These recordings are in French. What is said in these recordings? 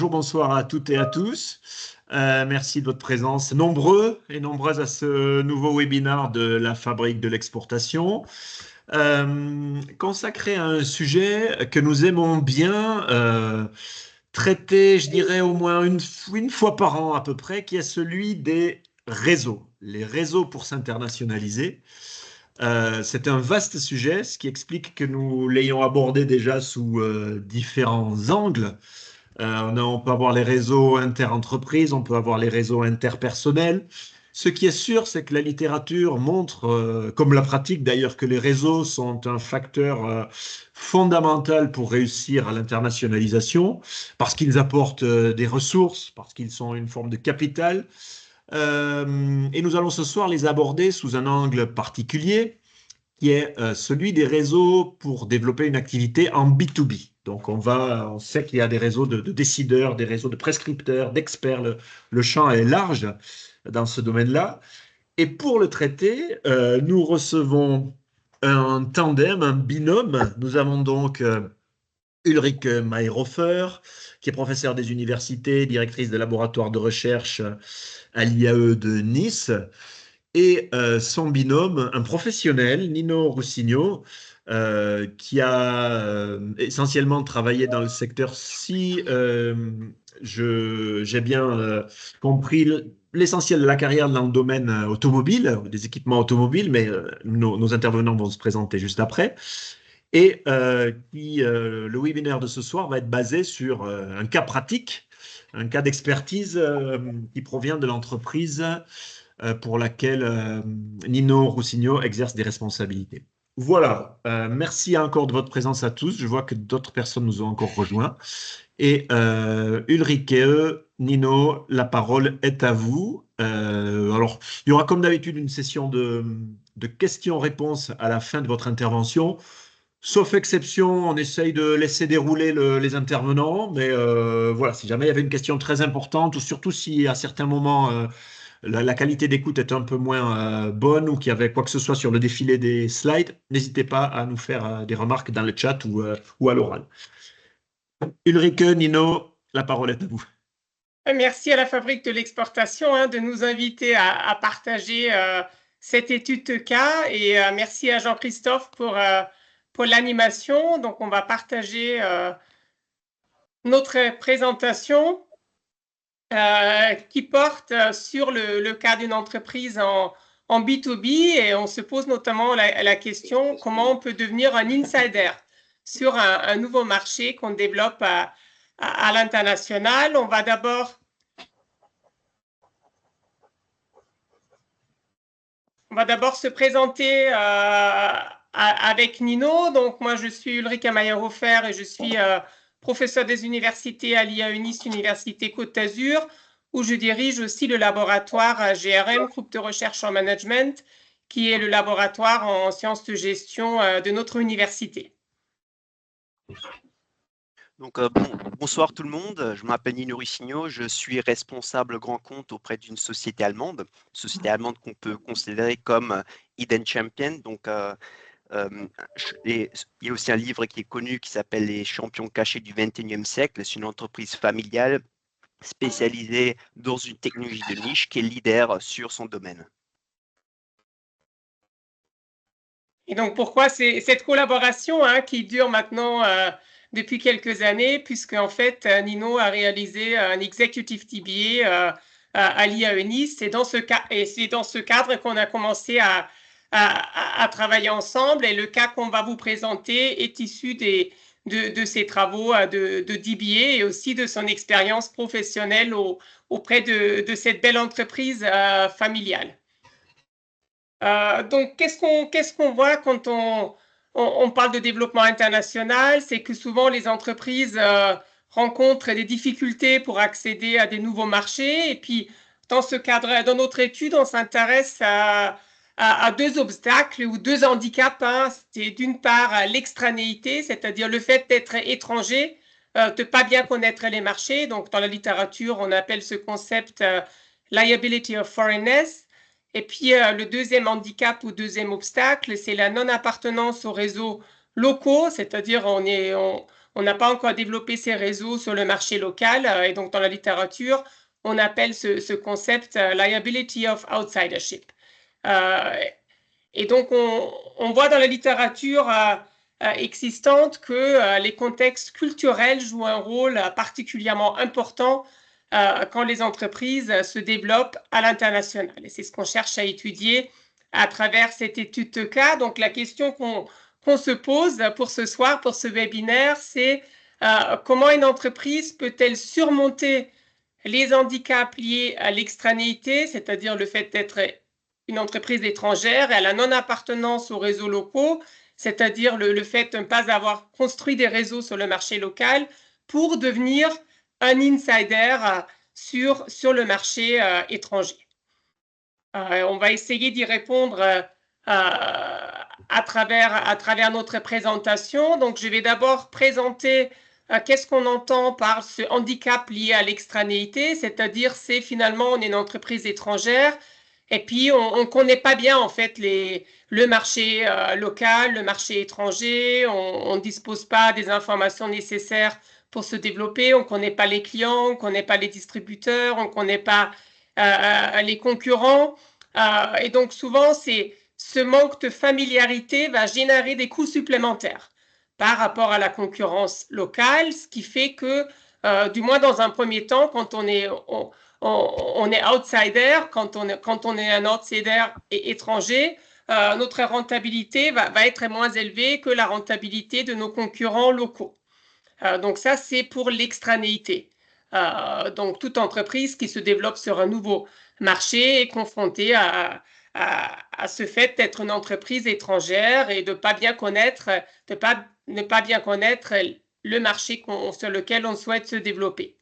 bonjour, bonsoir à toutes et à tous. Merci de votre présence, nombreux et nombreuses à ce nouveau webinaire de la fabrique de l'exportation, consacré à un sujet que nous aimons bien traiter, je dirais, au moins une fois par an à peu près, qui est celui des réseaux. Les réseaux pour s'internationaliser. C'est un vaste sujet, ce qui explique que nous l'ayons abordé déjà sous différents angles. On peut avoir les réseaux inter-entreprises, on peut avoir les réseaux interpersonnels. Ce qui est sûr, c'est que la littérature montre, comme la pratique d'ailleurs, que les réseaux sont un facteur fondamental pour réussir à l'internationalisation, parce qu'ils apportent des ressources, parce qu'ils sont une forme de capital. Et nous allons ce soir les aborder sous un angle particulier, qui est celui des réseaux pour développer une activité en B2B. Donc on sait qu'il y a des réseaux de décideurs, des réseaux de prescripteurs, d'experts. Le champ est large dans ce domaine-là. Et pour le traiter, nous recevons un tandem, un binôme. Nous avons donc Ulrike Mayhofer, qui est professeure des universités, directrice des laboratoires de recherche à l'IAE de Nice, et son binôme, un professionnel, Nino Russigno, qui a essentiellement travaillé dans le secteur, si j'ai bien compris, l'essentiel de la carrière dans le domaine automobile, des équipements automobiles, mais nos intervenants vont se présenter juste après. Et le webinaire de ce soir va être basé sur un cas pratique, un cas d'expertise qui provient de l'entreprise pour laquelle Nino Russigno exerce des responsabilités. Voilà, merci encore de votre présence à tous. Je vois que d'autres personnes nous ont encore rejoints. Et Ulrike, Nino, la parole est à vous. Alors, il y aura comme d'habitude une session de questions-réponses à la fin de votre intervention. Sauf exception, on essaye de laisser dérouler les intervenants, mais voilà, si jamais il y avait une question très importante, ou surtout si à certains moments la qualité d'écoute est un peu moins bonne ou qu'il y avait quoi que ce soit sur le défilé des slides, n'hésitez pas à nous faire des remarques dans le chat ou à l'oral. Ulrike, Nino, la parole est à vous. Merci à la Fabrique de l'exportation de nous inviter à partager cette étude de cas, et merci à Jean-Christophe pour l'animation. Donc, on va partager notre présentation qui porte sur le cas d'une entreprise en B2B, et on se pose notamment la question comment on peut devenir un insider sur un nouveau marché qu'on développe à l'international. On va d'abord se présenter avec Nino. Donc, moi, je suis Ulrike Mayhofer et je suis professeur des universités à l'IAE Nice, Université Côte d'Azur, où je dirige aussi le laboratoire GRM, groupe de recherche en management, qui est le laboratoire en sciences de gestion de notre université. Donc, bonsoir tout le monde, je m'appelle Nino Russigno, je suis responsable grand compte auprès d'une société allemande qu'on peut considérer comme Hidden Champion. Donc, il y a aussi un livre qui est connu qui s'appelle Les champions cachés du XXIe siècle. C'est une entreprise familiale spécialisée dans une technologie de niche qui est leader sur son domaine. Et donc, pourquoi cette collaboration qui dure maintenant depuis quelques années, puisque en fait, Nino a réalisé un Executive TBA à l'IAE Nice. C'est dans ce cadre qu'on a commencé à travailler ensemble. Et le cas qu'on va vous présenter est issu de ses travaux de DBA et aussi de son expérience professionnelle auprès de cette belle entreprise familiale. Donc, qu'est-ce qu'on voit quand on parle de développement international? C'est que souvent les entreprises rencontrent des difficultés pour accéder à des nouveaux marchés. Et puis, dans ce cadre, dans notre étude, on s'intéresse à deux obstacles ou deux handicaps. C'est d'une part l'extranéité, c'est-à-dire le fait d'être étranger, de ne pas bien connaître les marchés. Donc, dans la littérature, on appelle ce concept liability of foreignness. Et puis, le deuxième handicap ou deuxième obstacle, c'est la non-appartenance aux réseaux locaux, c'est-à-dire on on n'a pas encore développé ces réseaux sur le marché local. Et donc, dans la littérature, on appelle ce concept liability of outsidership. Et donc, on voit dans la littérature existante que les contextes culturels jouent un rôle particulièrement important quand les entreprises se développent à l'international. Et c'est ce qu'on cherche à étudier à travers cette étude de cas. Donc, la question qu'on se pose pour ce soir, pour ce webinaire, c'est comment une entreprise peut-elle surmonter les handicaps liés à l'extranéité, c'est-à-dire le fait d'être une entreprise étrangère, et à la non-appartenance aux réseaux locaux, c'est-à-dire le fait de ne pas avoir construit des réseaux sur le marché local pour devenir un insider sur le marché étranger. On va essayer d'y répondre à travers notre présentation. Donc, je vais d'abord présenter qu'est-ce qu'on entend par ce handicap lié à l'extranéité, c'est-à-dire c'est finalement on est une entreprise étrangère et puis on ne connaît pas bien en fait le marché local, le marché étranger, on ne dispose pas des informations nécessaires pour se développer, on ne connaît pas les clients, on ne connaît pas les distributeurs, on ne connaît pas les concurrents. Et donc souvent, ce manque de familiarité va générer des coûts supplémentaires par rapport à la concurrence locale, ce qui fait que, du moins dans un premier temps, quand on est outsider, quand on est un outsider étranger, notre rentabilité va être moins élevée que la rentabilité de nos concurrents locaux. Donc ça, c'est pour l'extranéité. Donc toute entreprise qui se développe sur un nouveau marché est confrontée à ce fait d'être une entreprise étrangère et de ne pas bien connaître le marché sur lequel on souhaite se développer.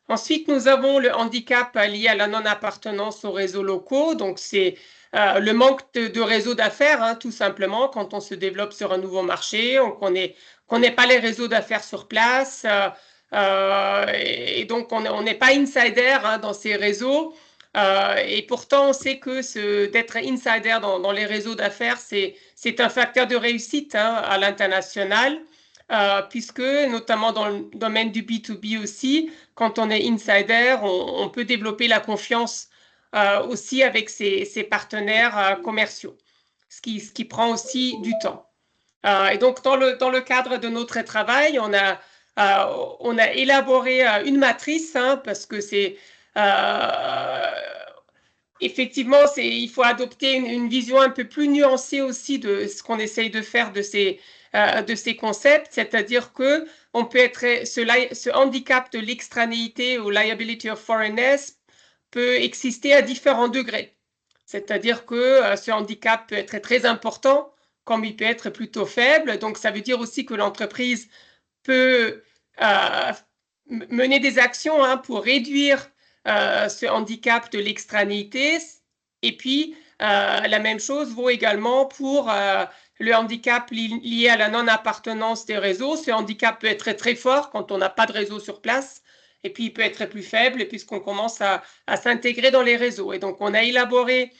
Ensuite, nous avons le handicap lié à la non-appartenance aux réseaux locaux. Donc, c'est le manque de réseau d'affaires, hein, tout simplement, quand on se développe sur un nouveau marché, on connaît pas les réseaux d'affaires sur place. Et donc, on n'est pas insider hein, dans ces réseaux. Et pourtant, on sait que d'être insider dans les réseaux d'affaires, c'est un facteur de réussite hein, à l'international, puisque notamment dans le domaine du B2B aussi, quand on est insider, on peut développer la confiance aussi avec ses partenaires commerciaux, ce qui prend aussi du temps. Et donc, dans le cadre de notre travail, on a élaboré une matrice, hein, parce que c'est effectivement, il faut adopter une vision un peu plus nuancée aussi de ce qu'on essaye de faire de ces concepts, c'est-à-dire que on peut être ce handicap de l'extranéité ou liability of foreignness peut exister à différents degrés. C'est-à-dire que ce handicap peut être très important, comme il peut être plutôt faible. Donc, ça veut dire aussi que l'entreprise peut mener des actions hein, pour réduire ce handicap de l'extranéité. Et puis, la même chose vaut également pour le handicap lié à la non-appartenance des réseaux. Ce handicap peut être très fort quand on n'a pas de réseau sur place. Et puis, il peut être plus faible puisqu'on commence à s'intégrer dans les réseaux. Et donc, on a élaboré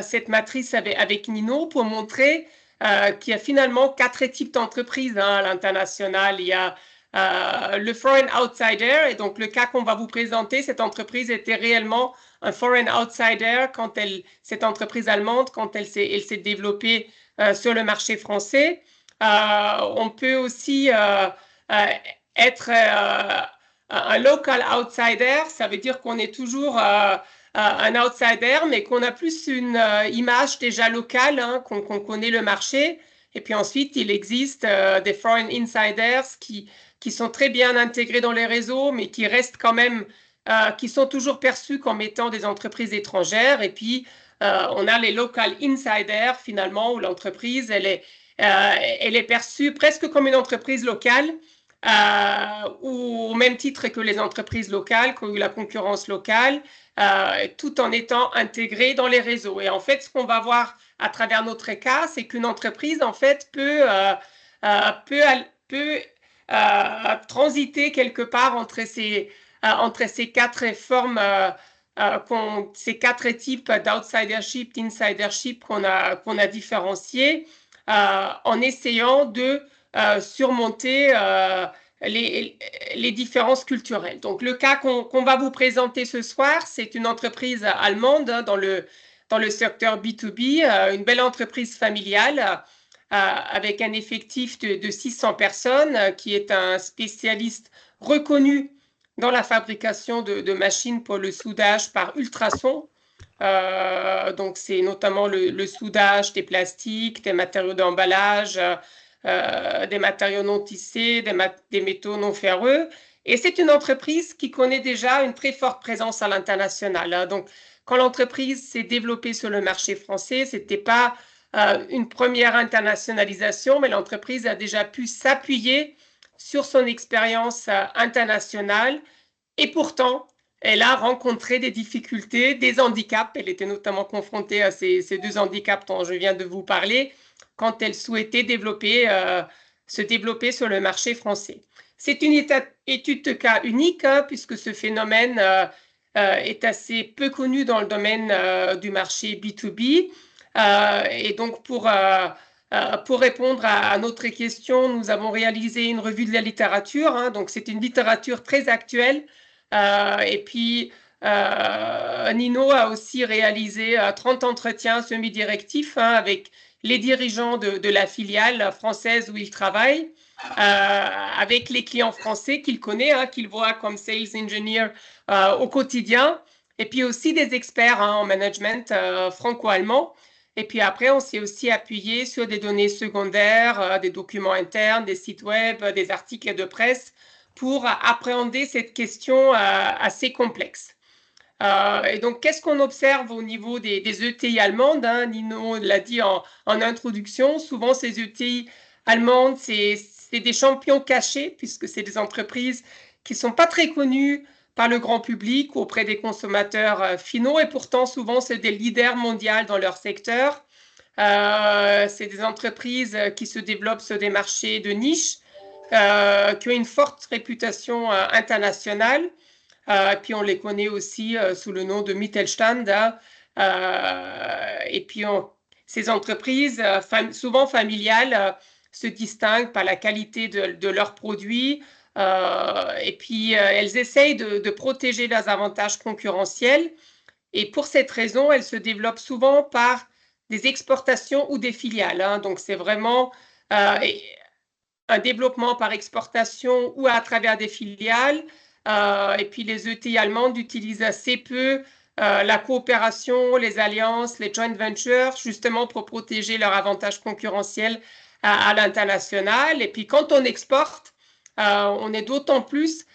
cette matrice avec Nino pour montrer qu'il y a finalement 4 types d'entreprises hein, à l'international. Il y a le foreign outsider, et donc le cas qu'on va vous présenter, cette entreprise était réellement un foreign outsider quand cette entreprise allemande, quand elle s'est développée sur le marché français. On peut aussi être un local outsider, ça veut dire qu'on est toujours un outsider, mais qu'on a plus une image déjà locale, hein, qu'on connaît le marché. Et puis ensuite, il existe des foreign insiders qui sont très bien intégrés dans les réseaux, mais qui restent quand même, qui sont toujours perçus comme étant des entreprises étrangères. Et puis, on a les local insiders, finalement, où l'entreprise, elle est perçue presque comme une entreprise locale, ou au même titre que les entreprises locales, que la concurrence locale, tout en étant intégrée dans les réseaux. Et en fait, ce qu'on va voir à travers notre cas, c'est qu'une entreprise, en fait, peut transiter quelque part entre ces 4 formes, ces 4 types d'outsidership, d'insidership qu'on a différenciés, en essayant de surmonter les différences culturelles. Donc, le cas qu'on va vous présenter ce soir, c'est une entreprise allemande dans le secteur B2B, une belle entreprise familiale avec un effectif de 600 personnes, qui est un spécialiste reconnu dans la fabrication de machines pour le soudage par ultrasons. Donc, c'est notamment le soudage des plastiques, des matériaux d'emballage, des matériaux non tissés, des métaux non ferreux. Et c'est une entreprise qui connaît déjà une très forte présence à l'international. Donc, quand l'entreprise s'est développée sur le marché français, ce n'était pas une première internationalisation, mais l'entreprise a déjà pu s'appuyer sur son expérience internationale. Et pourtant, elle a rencontré des difficultés, des handicaps. Elle était notamment confrontée à ces deux handicaps dont je viens de vous parler quand elle souhaitait se développer sur le marché français. C'est une étude de cas unique, puisque ce phénomène est assez peu connu dans le domaine du marché B2B. Et donc, pour répondre à notre question, nous avons réalisé une revue de la littérature. Donc, c'est une littérature très actuelle. Et puis, Nino a aussi réalisé 30 entretiens semi-directifs avec les dirigeants de la filiale française où il travaille, avec les clients français qu'il connaît, qu'il voit comme sales engineer au quotidien, et puis aussi des experts en management franco-allemand. Et puis après, on s'est aussi appuyé sur des données secondaires, des documents internes, des sites web, des articles de presse pour appréhender cette question assez complexe. Et donc, qu'est-ce qu'on observe au niveau des ETI allemandes, Nino l'a dit en introduction, souvent ces ETI allemandes, c'est des champions cachés, puisque c'est des entreprises qui ne sont pas très connues par le grand public auprès des consommateurs finaux, et pourtant souvent c'est des leaders mondiaux dans leur secteur. C'est des entreprises qui se développent sur des marchés de niche, qui ont une forte réputation internationale. Puis on les connaît aussi sous le nom de Mittelstand. Et puis ces entreprises, souvent familiales, se distinguent par la qualité de leurs produits. Et puis elles essayent de protéger leurs avantages concurrentiels. Et pour cette raison, elles se développent souvent par des exportations ou des filiales. Donc c'est vraiment un développement par exportation ou à travers des filiales. Et puis les ETI allemandes utilisent assez peu la coopération, les alliances, les joint ventures, justement pour protéger leur avantage concurrentiel à l'international. Et puis quand on exporte, on est d'autant plus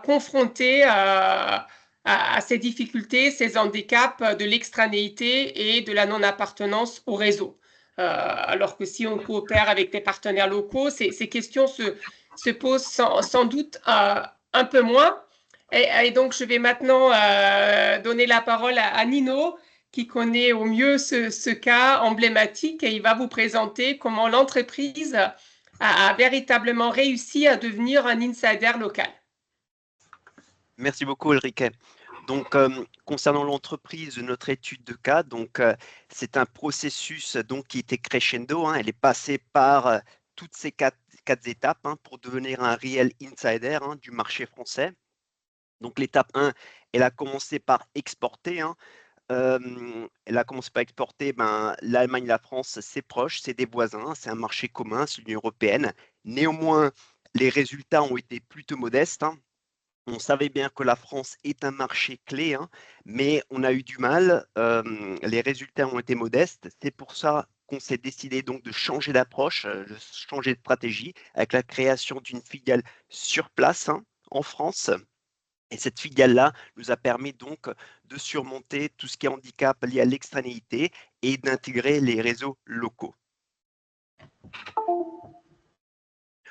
confronté à ces difficultés, ces handicaps de l'extranéité et de la non-appartenance au réseau. Alors que si on coopère avec des partenaires locaux, ces questions se posent sans doute un peu moins. Et donc, je vais maintenant donner la parole à Nino, qui connaît au mieux ce cas emblématique, et il va vous présenter comment l'entreprise a véritablement réussi à devenir un insider local. Merci beaucoup, Ulrike. Donc, concernant l'entreprise, notre étude de cas, c'est un processus qui était crescendo. Elle est passée par toutes ces quatre étapes pour devenir un réel insider du marché français. Donc, l'étape 1, elle a commencé par exporter. L'Allemagne, la France, c'est proche, c'est des voisins, c'est un marché commun, c'est l'Union européenne. Néanmoins, les résultats ont été plutôt modestes. On savait bien que la France est un marché clé, mais on a eu du mal. Les résultats ont été modestes. C'est pour ça qu'on s'est décidé donc de changer d'approche, de changer de stratégie avec la création d'une filiale sur place en France. Et cette filiale-là nous a permis donc de surmonter tout ce qui est handicap lié à l'extranéité et d'intégrer les réseaux locaux.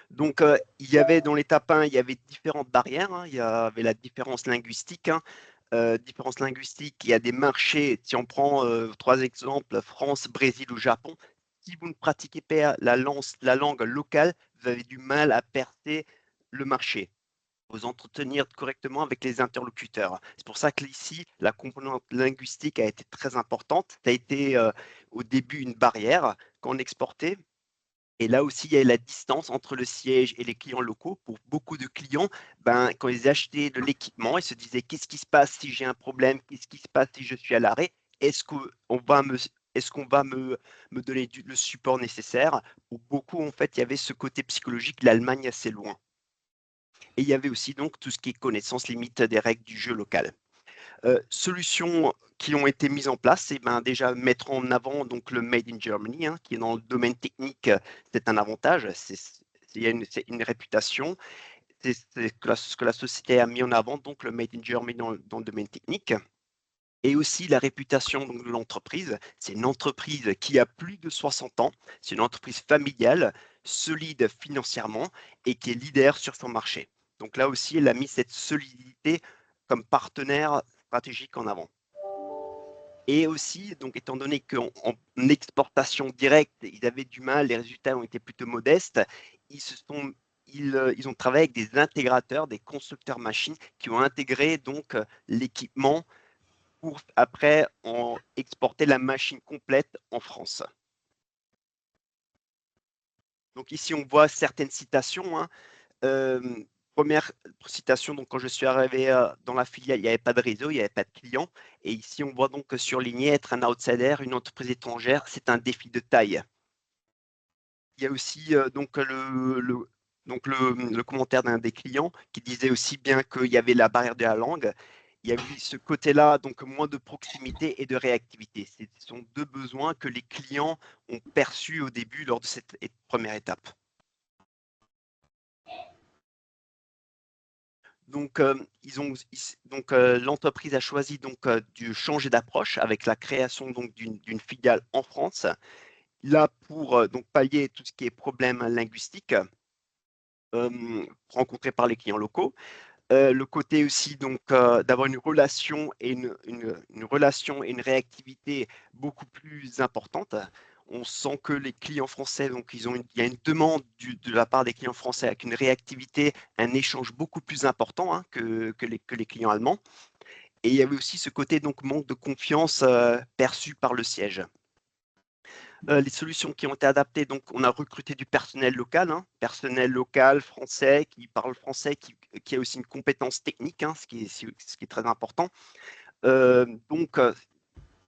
Donc, il y avait dans l'étape 1, il y avait différentes barrières. Il y avait la différence linguistique. Différence linguistique, il y a des marchés, si on prend 3 exemples, France, Brésil ou Japon, si vous ne pratiquez pas la langue locale, vous avez du mal à percer le marché, vous entretenir correctement avec les interlocuteurs. C'est pour ça que ici, la composante linguistique a été très importante. Ça a été au début une barrière quand on exportait. Et là aussi, il y a la distance entre le siège et les clients locaux. Pour beaucoup de clients, quand ils achetaient de l'équipement, ils se disaient qu'est-ce qui se passe si j'ai un problème? Qu'est-ce qui se passe si je suis à l'arrêt? Est-ce qu'on va me donner le support nécessaire? Pour beaucoup, en fait, il y avait ce côté psychologique, l'Allemagne assez loin. Et il y avait aussi donc tout ce qui est connaissance limite des règles du jeu local. Solutions qui ont été mises en place, c'est déjà mettre en avant donc le Made in Germany, hein, qui est dans le domaine technique, c'est un avantage, il y a une réputation, c'est ce que la société a mis en avant, donc le Made in Germany dans le domaine technique. Et aussi la réputation donc, de l'entreprise. C'est une entreprise qui a plus de 60 ans, c'est une entreprise familiale, solide financièrement et qui est leader sur son marché. Donc là aussi, elle a mis cette solidité comme partenaire stratégique en avant. Et aussi, donc, étant donné qu'en exportation directe, ils avaient du mal, les résultats ont été plutôt modestes, ils ont travaillé avec des intégrateurs, des constructeurs machines qui ont intégré donc l'équipement pour après exporter la machine complète en France. Donc ici, on voit certaines citations, hein. Première citation, donc quand je suis arrivé dans la filiale, il n'y avait pas de réseau, il n'y avait pas de clients. Et ici, on voit donc surligné être un outsider, une entreprise étrangère, c'est un défi de taille. Il y a aussi donc le commentaire d'un des clients qui disait aussi bien qu'il y avait la barrière de la langue. Il y a eu ce côté-là, donc moins de proximité et de réactivité. Ce sont deux besoins que les clients ont perçus au début lors de cette première étape. Donc, l'entreprise a choisi de changer d'approche avec la création d'une filiale en France. Là, pour donc pallier tout ce qui est problème linguistique rencontrés par les clients locaux. Le côté aussi d'avoir une relation et une réactivité beaucoup plus importante. On sent que les clients français, donc il y a une demande de la part des clients français avec une réactivité, un échange beaucoup plus important, hein, que les clients allemands. Et il y avait aussi ce côté donc manque de confiance perçu par le siège. Les solutions qui ont été adaptées, donc on a recruté du personnel local, hein, personnel local français qui parle français, qui a aussi une compétence technique, hein, ce qui est très important.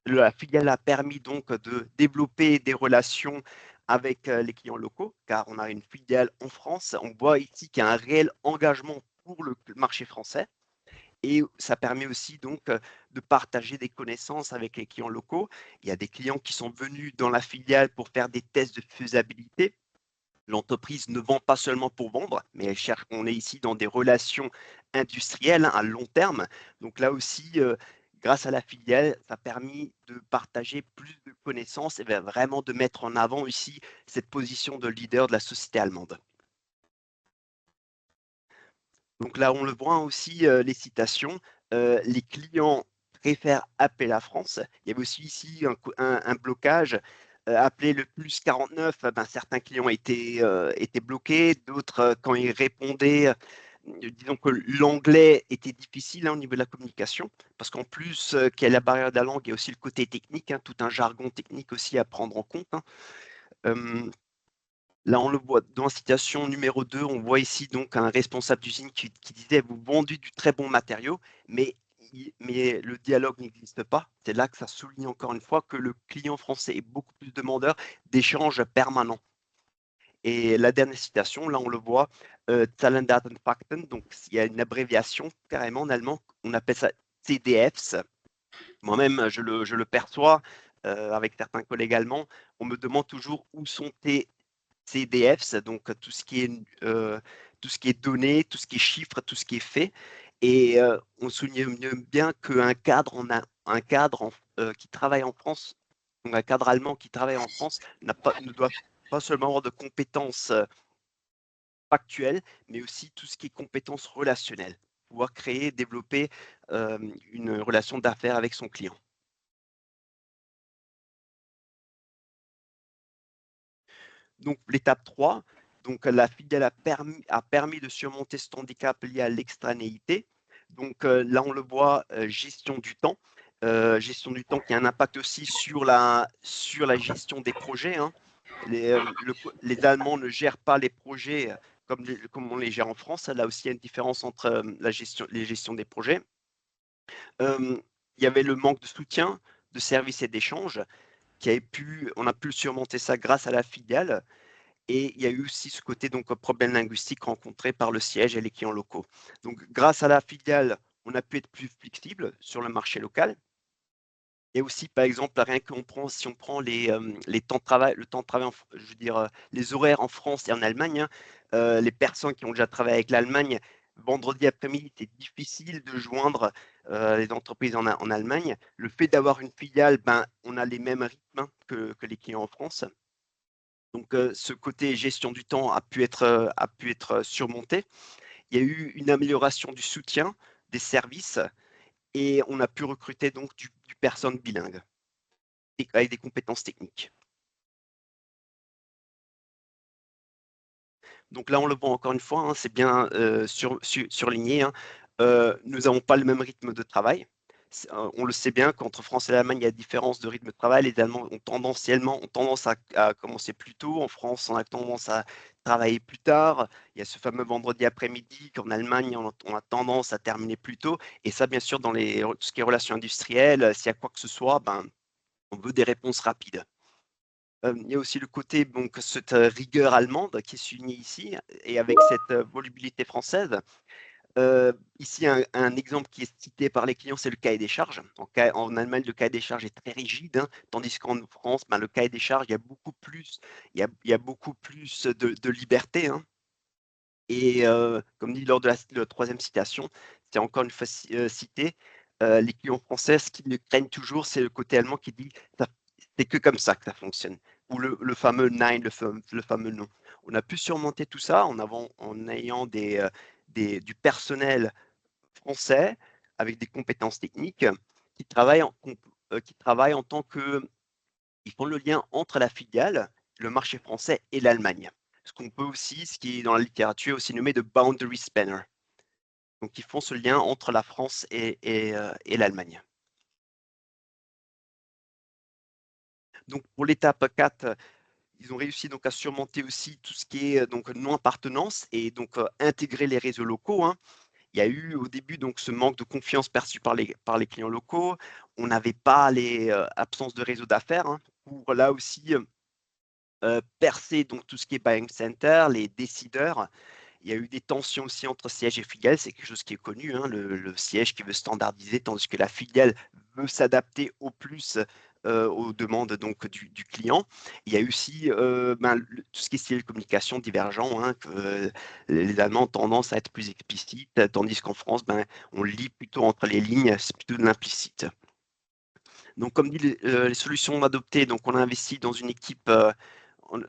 La filiale a permis donc de développer des relations avec les clients locaux, car on a une filiale en France. On voit ici qu'il y a un réel engagement pour le marché français. Et ça permet aussi donc de partager des connaissances avec les clients locaux. Il y a des clients qui sont venus dans la filiale pour faire des tests de faisabilité. L'entreprise ne vend pas seulement pour vendre, mais elle cherche. On est ici dans des relations industrielles, hein, à long terme. Donc là aussi, grâce à la filiale, ça a permis de partager plus de connaissances et vraiment de mettre en avant ici cette position de leader de la société allemande. Donc là, on le voit aussi, les citations, les clients préfèrent appeler la France. Il y avait aussi ici un blocage, appeler le +49, certains clients étaient bloqués, d'autres, quand ils répondaient, disons que l'anglais était difficile, hein, au niveau de la communication, parce qu'en plus, qu'il y a la barrière de la langue, il y a aussi le côté technique, hein, tout un jargon technique aussi à prendre en compte, hein. Là, on le voit dans la citation numéro 2, on voit ici donc un responsable d'usine qui disait: «Vous vendez du très bon matériau, mais le dialogue n'existe pas». C'est là que ça souligne encore une fois que le client français est beaucoup plus demandeur d'échanges permanents. Et la dernière citation, là, on le voit, Zahlen, Daten, Fakten, donc il y a une abréviation carrément en allemand, on appelle ça CDFs. Moi-même, je le perçois, avec certains collègues allemands. On me demande toujours: «Où sont tes CDFs, donc tout ce qui est données, tout ce qui est chiffres, tout ce qui est fait. Et on souligne bien qu'un cadre, qui travaille en France, donc un cadre allemand qui travaille en France, ne doit pas seulement avoir de compétences factuelles, mais aussi tout ce qui est compétences relationnelles, pouvoir créer, développer une relation d'affaires avec son client. Donc l'étape 3, donc la filiale a permis de surmonter cet handicap lié à l'extranéité. Donc là, on le voit, gestion du temps qui a un impact aussi sur la gestion des projets, hein. les Allemands ne gèrent pas les projets comme on les gère en France. Là aussi, il y a une différence entre les gestions des projets. Il y avait le manque de soutien, de services et d'échanges on a pu surmonter ça grâce à la filiale. Et il y a eu aussi ce côté donc problème linguistique rencontré par le siège et les clients locaux. Donc grâce à la filiale, on a pu être plus flexible sur le marché local. Et aussi, par exemple, rien si on prend les temps de travail, le temps de travail, je veux dire, les horaires en France et en Allemagne, hein, les personnes qui ont déjà travaillé avec l'Allemagne, vendredi après-midi, c'est difficile de joindre les entreprises en Allemagne. Le fait d'avoir une filiale, ben, on a les mêmes rythmes hein, que les clients en France. Donc, ce côté gestion du temps a pu être surmonté. Il y a eu une amélioration du soutien, des services, et on a pu recruter donc du personnes bilingues avec des compétences techniques. Donc là, on le voit encore une fois, hein, c'est bien surligné. Hein. Nous n'avons pas le même rythme de travail. On le sait bien qu'entre France et l'Allemagne, il y a différence de rythme de travail. Les Allemands ont tendance à commencer plus tôt. En France, on a tendance à travailler plus tard. Il y a ce fameux vendredi après-midi qu'en Allemagne, on a tendance à terminer plus tôt. Et ça, bien sûr, dans tout ce qui est relations industrielles, s'il y a quoi que ce soit, ben, on veut des réponses rapides. Il y a aussi le côté, donc, cette rigueur allemande qui est soulignée ici, et avec cette volubilité française. Ici, un exemple qui est cité par les clients, c'est le cahier des charges. En Allemagne, le cahier des charges est très rigide, hein, tandis qu'en France, ben, le cahier des charges, il y a beaucoup plus, de liberté. Hein. Et comme dit lors de la troisième citation, c'est encore une fois cité, les clients français, ce qu'ils craignent toujours, c'est le côté allemand qui dit c'est que comme ça que ça fonctionne. Ou le fameux nein, le fameux non. On a pu surmonter tout ça en ayant du personnel français avec des compétences techniques qui travaillent en tant que ils font le lien entre la filiale, le marché français et l'Allemagne. Ce qu'on peut aussi, ce qui est dans la littérature aussi nommé de boundary spanner. Donc ils font ce lien entre la France et l'Allemagne. Donc pour l'étape 4, ils ont réussi donc à surmonter aussi tout ce qui est donc non-appartenance et donc intégrer les réseaux locaux. Hein. Il y a eu au début donc ce manque de confiance perçu par les clients locaux. On n'avait pas les absences de réseau d'affaires. Hein, pour là aussi percer donc tout ce qui est buying center, les décideurs. Il y a eu des tensions aussi entre siège et filiale, c'est quelque chose qui est connu, hein, le siège qui veut standardiser, tandis que la filiale veut s'adapter au plus aux demandes donc, du client. Il y a aussi tout ce qui est style de communication divergent, hein, que les Allemands ont tendance à être plus explicites, tandis qu'en France, ben, on lit plutôt entre les lignes, c'est plutôt de l'implicite. Donc, comme dit les solutions adoptées, donc on a investi dans une équipe on,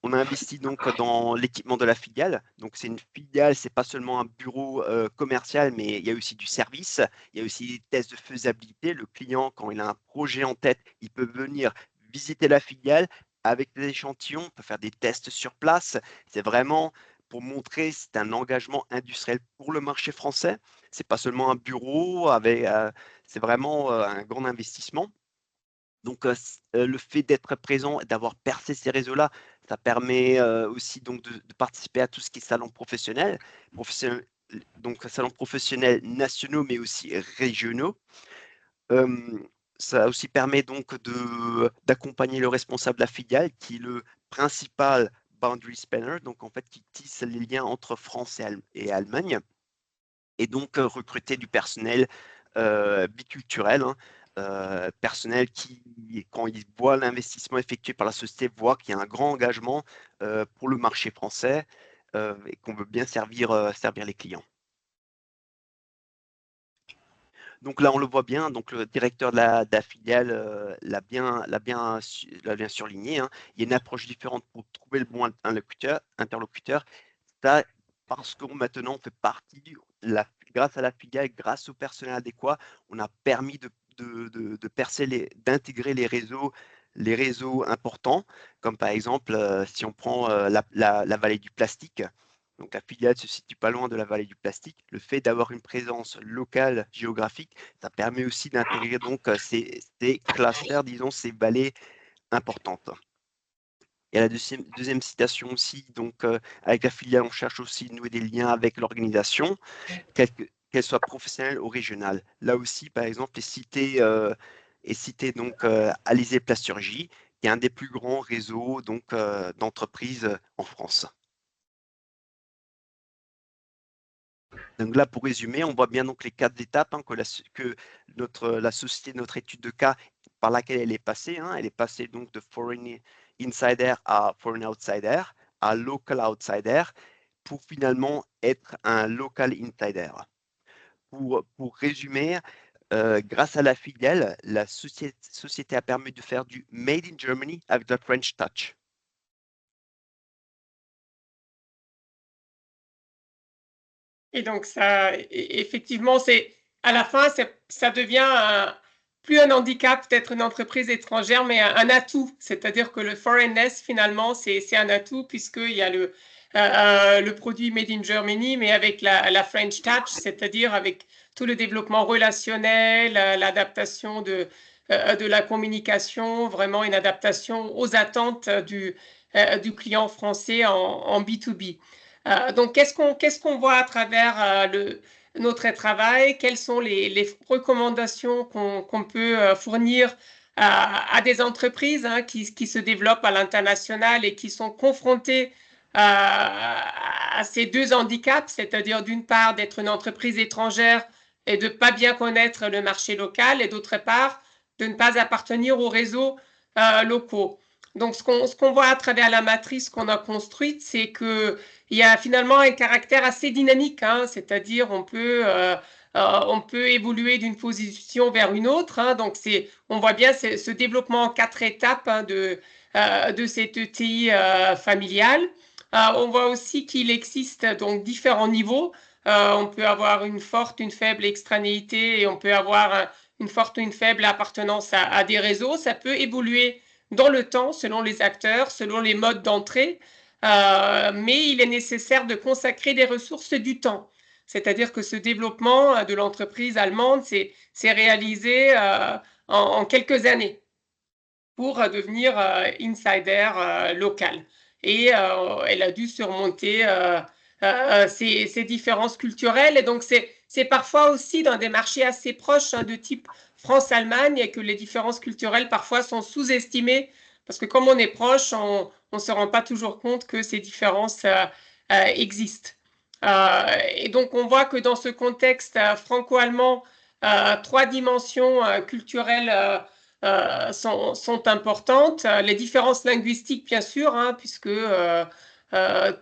on a investi donc dans l'équipement de la filiale. Donc c'est une filiale, c'est pas seulement un bureau commercial, mais il y a aussi du service. Il y a aussi des tests de faisabilité. Le client, quand il a un projet en tête, il peut venir visiter la filiale avec des échantillons, peut faire des tests sur place. C'est vraiment pour montrer c'est un engagement industriel pour le marché français. C'est pas seulement un bureau c'est vraiment un grand investissement. Donc, le fait d'être présent et d'avoir percé ces réseaux-là, ça permet aussi donc de participer à tout ce qui est salons professionnels, donc salons professionnels nationaux, mais aussi régionaux. Ça aussi permet donc d'accompagner le responsable de la filiale, qui est le principal boundary spanner, donc en fait qui tisse les liens entre France et Allemagne, et donc recruter du personnel biculturel, hein, personnel qui, quand il voit l'investissement effectué par la société, voit qu'il y a un grand engagement pour le marché français et qu'on veut bien servir les clients. Donc là, on le voit bien, donc le directeur de la filiale l'a bien surligné. Hein. Il y a une approche différente pour trouver le bon interlocuteur. Ça, parce que maintenant, on fait partie, grâce à la filiale, grâce au personnel adéquat, on a permis de percer, d'intégrer les réseaux importants, comme par exemple, si on prend la vallée du plastique. Donc la filiale se situe pas loin de la vallée du plastique. Le fait d'avoir une présence locale géographique, ça permet aussi d'intégrer donc ces clusters, disons, ces vallées importantes. Et la deuxième citation aussi, donc avec la filiale, on cherche aussi de nouer des liens avec l'organisation, qu'elle soit professionnelle ou régionale. Là aussi, par exemple, est cité donc Alizé Plasturgie, qui est un des plus grands réseaux donc d'entreprises en France. Donc là, pour résumer, on voit bien donc les 4 étapes que la société, notre étude de cas par laquelle elle est passée. Elle est passée donc de foreign insider à foreign outsider, à local outsider, pour finalement être un local insider. Pour résumer, grâce à la filiale, la société a permis de faire du Made in Germany avec le French Touch. Et donc, ça, effectivement, à la fin, ça devient plus un handicap d'être une entreprise étrangère, mais un atout. C'est-à-dire que le foreignness, finalement, c'est un atout puisqu'il y a le produit Made in Germany, mais avec la French Touch, c'est-à-dire avec tout le développement relationnel, l'adaptation de la communication, vraiment une adaptation aux attentes du client français en B2B. Donc, qu'est-ce qu'on voit à travers notre travail? Quelles sont les recommandations qu'on peut fournir à des entreprises qui se développent à l'international et qui sont confrontées à ces deux handicaps, c'est-à-dire d'une part d'être une entreprise étrangère et de ne pas bien connaître le marché local, et d'autre part de ne pas appartenir aux réseaux locaux. Donc, ce qu'on voit à travers la matrice qu'on a construite, c'est qu'il y a finalement un caractère assez dynamique, c'est-à-dire on peut évoluer d'une position vers une autre. Donc, on voit bien ce développement en 4 étapes de cette ETI familiale. On voit aussi qu'il existe donc différents niveaux. On peut avoir une forte, une faible extranéité et on peut avoir une forte ou une faible appartenance à des réseaux. Ça peut évoluer dans le temps, selon les acteurs, selon les modes d'entrée, mais il est nécessaire de consacrer des ressources et du temps. C'est-à-dire que ce développement de l'entreprise allemande s'est réalisé en quelques années pour devenir insider local. Et elle a dû surmonter ces différences culturelles. Et donc, c'est parfois aussi dans des marchés assez proches de type France-Allemagne et que les différences culturelles parfois sont sous-estimées parce que comme on est proche, on ne se rend pas toujours compte que ces différences existent. Et donc, on voit que dans ce contexte franco-allemand, 3 dimensions culturelles sont importantes. Les différences linguistiques, bien sûr, puisque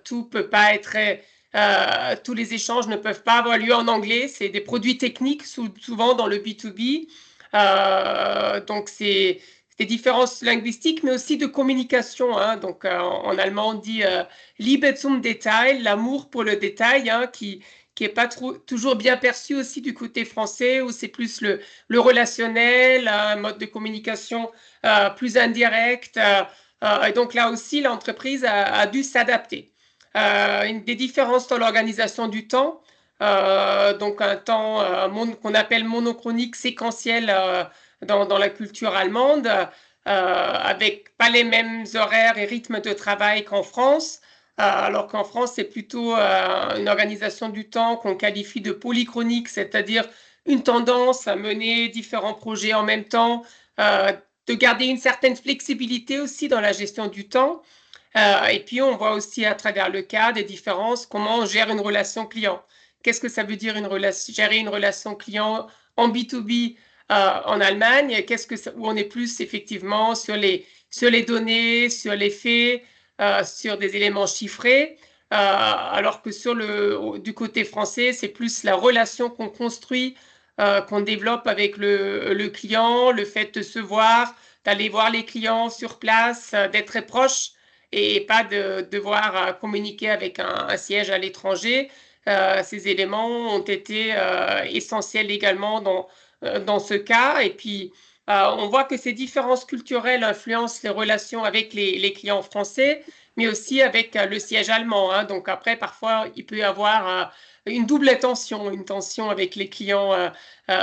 tout peut pas être... tous les échanges ne peuvent pas avoir lieu en anglais. C'est des produits techniques, souvent dans le B2B. Donc, c'est des différences linguistiques, mais aussi de communication. Donc, en allemand, on dit Liebe zum Detail, l'amour pour le détail, qui n'est pas toujours bien perçu aussi du côté français, où c'est plus le relationnel, un mode de communication plus indirect. Et donc, là aussi, l'entreprise a dû s'adapter. Des différences dans l'organisation du temps. Donc, un temps qu'on appelle monochronique, séquentiel dans la culture allemande, avec pas les mêmes horaires et rythmes de travail qu'en France, alors qu'en France, c'est plutôt une organisation du temps qu'on qualifie de polychronique, c'est-à-dire une tendance à mener différents projets en même temps, de garder une certaine flexibilité aussi dans la gestion du temps. Et puis, on voit aussi à travers le cas des différences, comment on gère une relation client. Qu'est-ce que ça veut dire gérer une relation client en B2B en Allemagne, où on est plus effectivement sur les données, sur les faits, sur des éléments chiffrés, alors que du côté français, c'est plus la relation qu'on construit, qu'on développe avec le client, le fait de se voir, d'aller voir les clients sur place, d'être très proche et pas de devoir communiquer avec un siège à l'étranger. Ces éléments ont été essentiels également dans ce cas. Et puis, on voit que ces différences culturelles influencent les relations avec les clients français, mais aussi avec le siège allemand. Donc après, parfois, il peut y avoir une double tension, une tension avec les clients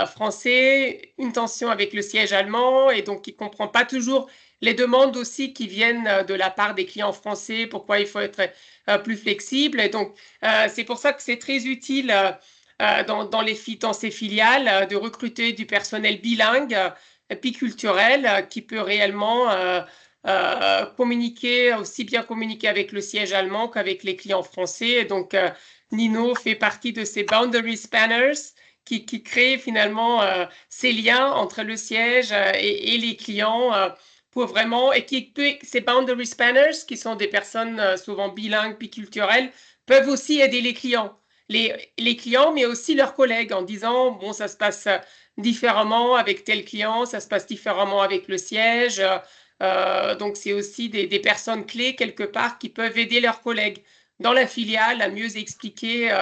français, une tension avec le siège allemand, et donc il ne comprend pas toujours les demandes aussi qui viennent de la part des clients français, pourquoi il faut être plus flexible. Et donc, c'est pour ça que c'est très utile dans ces filiales de recruter du personnel bilingue, biculturel, qui peut réellement aussi bien communiquer avec le siège allemand qu'avec les clients français. Et donc, Nino fait partie de ces boundary spanners qui créent finalement ces liens entre le siège et les clients pour vraiment, et ces boundary spanners, qui sont des personnes souvent bilingues, biculturelles, peuvent aussi aider les clients. Les clients, mais aussi leurs collègues, en disant, bon, ça se passe différemment avec tel client, ça se passe différemment avec le siège. Donc, c'est aussi des personnes clés quelque part qui peuvent aider leurs collègues dans la filiale à mieux expliquer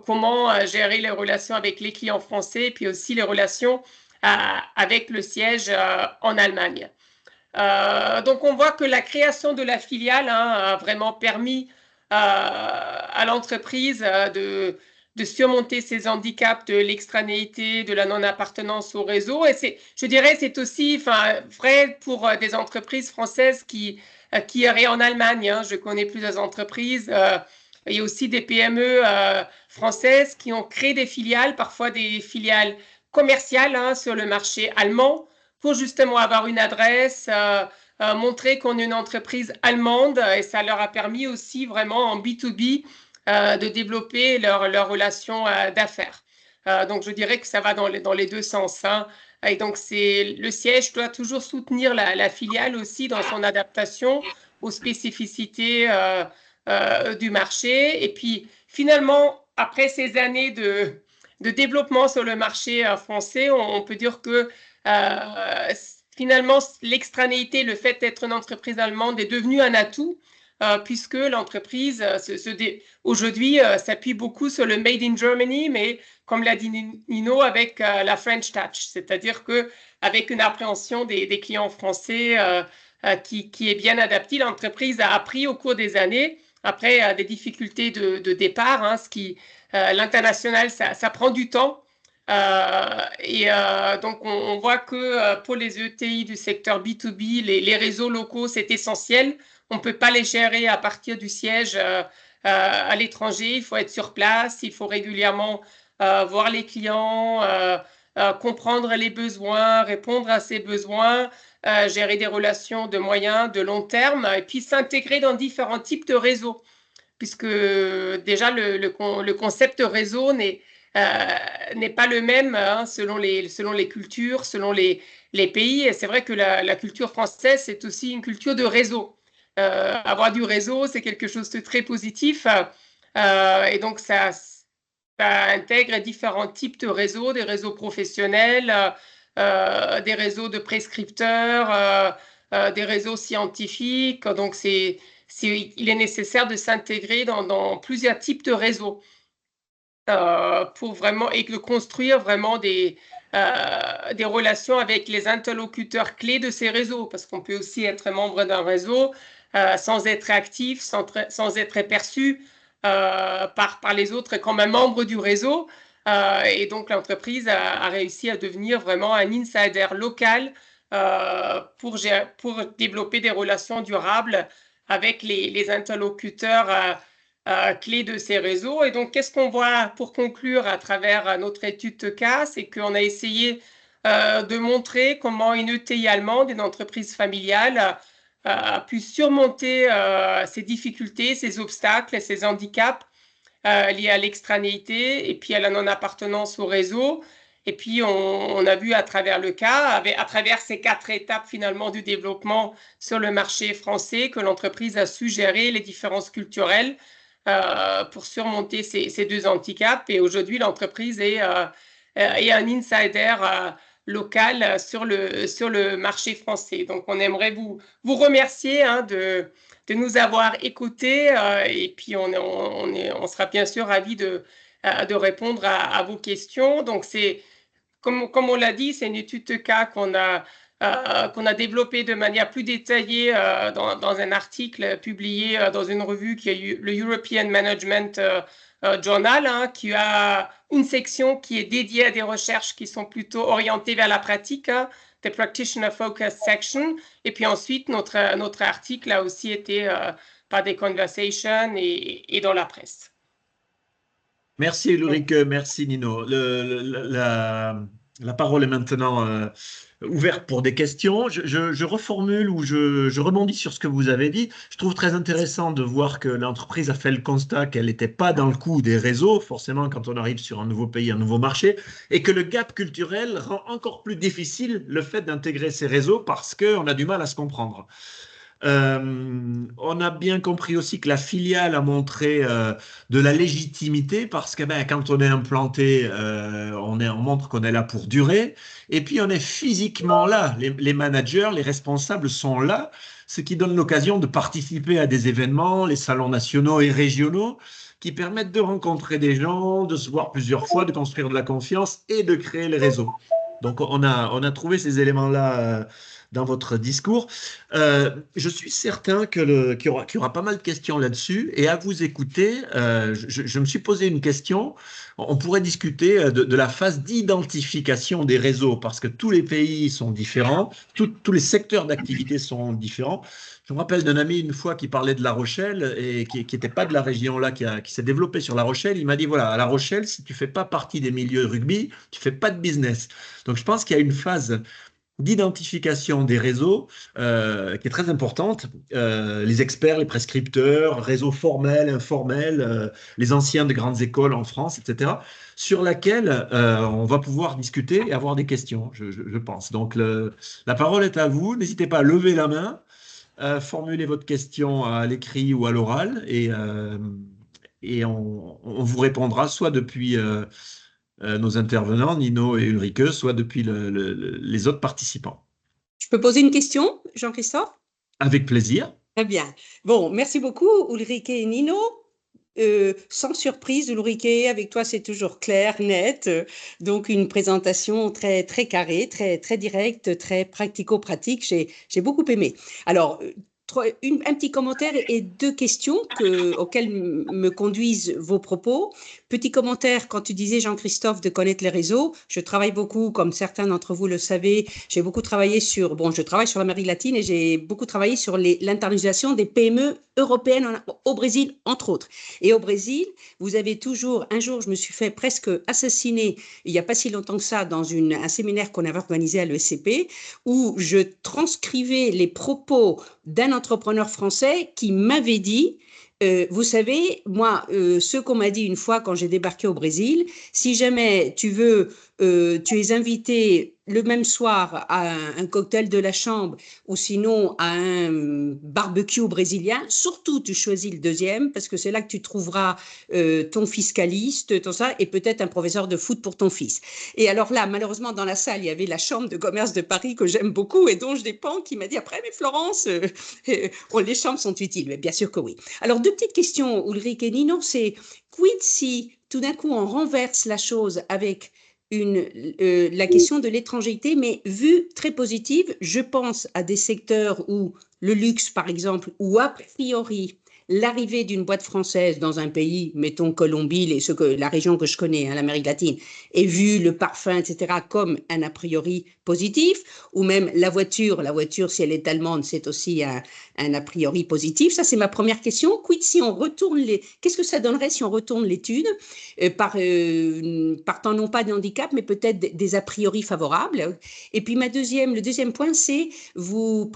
comment gérer les relations avec les clients français et puis aussi les relations avec le siège en Allemagne. Donc, on voit que la création de la filiale a vraiment permis à l'entreprise de surmonter ces handicaps de l'extranéité, de la non-appartenance au réseau. Et je dirais, c'est aussi vrai pour des entreprises françaises qui iraient en Allemagne. Je connais plusieurs entreprises. Il y a aussi des PME françaises qui ont créé des filiales, parfois des filiales commerciales sur le marché allemand, pour justement avoir une adresse, montrer qu'on est une entreprise allemande, et ça leur a permis aussi vraiment en B2B de développer leur relation d'affaires. Donc, je dirais que ça va dans les deux sens. Et donc, le siège doit toujours soutenir la filiale aussi dans son adaptation aux spécificités du marché. Et puis, finalement, après ces années de développement sur le marché français, on peut dire que finalement, l'extranéité, le fait d'être une entreprise allemande est devenu un atout, puisque l'entreprise aujourd'hui s'appuie beaucoup sur le Made in Germany, mais comme l'a dit Nino, avec la French Touch, c'est-à-dire qu'avec une appréhension des clients français qui est bien adaptée, l'entreprise a appris au cours des années, après des difficultés de départ, l'international, ça prend du temps. Donc, on voit que pour les ETI du secteur B2B, les réseaux locaux, c'est essentiel. On ne peut pas les gérer à partir du siège à l'étranger. Il faut être sur place, il faut régulièrement voir les clients, comprendre les besoins, répondre à ces besoins, gérer des relations de moyen, de long terme, et puis s'intégrer dans différents types de réseaux. Puisque déjà, le concept réseau n'est pas le même selon les cultures, selon les pays. Et c'est vrai que la culture française, c'est aussi une culture de réseau. Avoir du réseau, c'est quelque chose de très positif. Et donc, ça intègre différents types de réseaux, des réseaux professionnels, des réseaux de prescripteurs, des réseaux scientifiques. Donc, il est nécessaire de s'intégrer dans plusieurs types de réseaux. Pour vraiment, et de construire vraiment des relations avec les interlocuteurs clés de ces réseaux, parce qu'on peut aussi être membre d'un réseau sans être actif, sans être perçu par les autres comme un membre du réseau. Et donc, l'entreprise a réussi à devenir vraiment un insider local pour développer des relations durables avec les interlocuteurs clés de ces réseaux. Et donc, qu'est-ce qu'on voit pour conclure à travers notre étude de cas? C'est qu'on a essayé de montrer comment une ETI allemande, une entreprise familiale, a pu surmonter ces difficultés, ces obstacles et ces handicaps liés à l'extranéité et puis à la non-appartenance au réseau. Et puis, on a vu à travers le cas, à travers ces 4 étapes finalement du développement sur le marché français, que l'entreprise a su gérer les différences culturelles pour surmonter ces 2 handicaps. Et aujourd'hui, l'entreprise est un insider local sur le marché français. Donc, on aimerait vous remercier de nous avoir écoutés et puis on sera bien sûr ravis de répondre à vos questions. Donc, comme on l'a dit, c'est une étude de cas qu'on a qu'on a développé de manière plus détaillée dans un article publié dans une revue qui a eu le European Management Journal, hein, qui a une section qui est dédiée à des recherches qui sont plutôt orientées vers la pratique, hein, the Practitioner Focus Section. Et puis ensuite, notre article a aussi été par des conversations et dans la presse. Merci Ulrike, merci Nino. La parole est maintenant ouverte pour des questions. Je reformule ou je rebondis sur ce que vous avez dit. Je trouve très intéressant de voir que l'entreprise a fait le constat qu'elle n'était pas dans le coup des réseaux, forcément quand on arrive sur un nouveau pays, un nouveau marché, et que le gap culturel rend encore plus difficile le fait d'intégrer ces réseaux parce qu'on a du mal à se comprendre. On a bien compris aussi que la filiale a montré de la légitimité parce que quand on est implanté, on montre qu'on est là pour durer. Et puis on est physiquement là. Les managers, les responsables sont là, ce qui donne l'occasion de participer à des événements, les salons nationaux et régionaux, qui permettent de rencontrer des gens, de se voir plusieurs fois, de construire de la confiance et de créer les réseaux. Donc on a trouvé ces éléments-là dans votre discours. Je suis certain qu'il y aura pas mal de questions là-dessus. Et à vous écouter, je me suis posé une question. On pourrait discuter de la phase d'identification des réseaux parce que tous les pays sont différents, tous les secteurs d'activité sont différents. Je me rappelle d'un ami une fois qui parlait de La Rochelle et qui n'était pas de la région là, qui s'est développé sur La Rochelle. Il m'a dit, voilà, à La Rochelle, si tu ne fais pas partie des milieux rugby, tu ne fais pas de business. Donc je pense qu'il y a une phase d'identification des réseaux qui est très importante. Les experts, les prescripteurs, réseaux formels, informels, les anciens de grandes écoles en France, etc., sur laquelle on va pouvoir discuter et avoir des questions, je pense. Donc, la parole est à vous. N'hésitez pas à lever la main, formuler votre question à l'écrit ou à l'oral et on vous répondra soit depuis nos intervenants, Nino et Ulrike, soit depuis les autres participants. Je peux poser une question, Jean-Christophe? Avec plaisir. Très bien. Bon, merci beaucoup, Ulrike et Nino. Sans surprise, Ulrike, avec toi, c'est toujours clair, net. Donc, une présentation très, très carrée, très, très directe, très pratico-pratique. J'ai beaucoup aimé. Alors, un petit commentaire et deux questions auxquelles me conduisent vos propos. Petit commentaire, quand tu disais, Jean-Christophe, de connaître les réseaux, je travaille beaucoup, comme certains d'entre vous le savez, j'ai beaucoup travaillé je travaille sur l'Amérique latine et j'ai beaucoup travaillé sur l'internationalisation des PME européennes au Brésil, entre autres. Et au Brésil, vous avez toujours, un jour, je me suis fait presque assassiner, il n'y a pas si longtemps que ça, dans un séminaire qu'on avait organisé à l'ESCP, où je transcrivais les propos d'un entrepreneur français qui m'avait dit, vous savez, moi, ce qu'on m'a dit une fois quand j'ai débarqué au Brésil, si jamais tu es invité le même soir à un cocktail de la chambre ou sinon à un barbecue brésilien, surtout tu choisis le deuxième parce que c'est là que tu trouveras ton fiscaliste, tout ça, et peut-être un professeur de foot pour ton fils. Et alors là, malheureusement, dans la salle, il y avait la Chambre de commerce de Paris que j'aime beaucoup et dont je dépends, qui m'a dit après, mais Florence, les chambres sont utiles. Mais bien sûr que oui. Alors, deux petites questions, Ulrike et Nino, c'est quid si tout d'un coup on renverse la chose avec la question de l'étrangeté, mais vue très positive. Je pense à des secteurs où le luxe, par exemple, où a priori l'arrivée d'une boîte française dans un pays, mettons Colombie, la région que je connais, hein, l'Amérique latine, est vue, le parfum, etc., comme un a priori positif, ou même la voiture, si elle est allemande, c'est aussi un a priori positif. Ça, c'est ma première question. Quid si on retourne qu'est-ce que ça donnerait si on retourne l'étude partant non pas de handicap, mais peut-être des a priori favorables. Et puis le deuxième point, c'est vous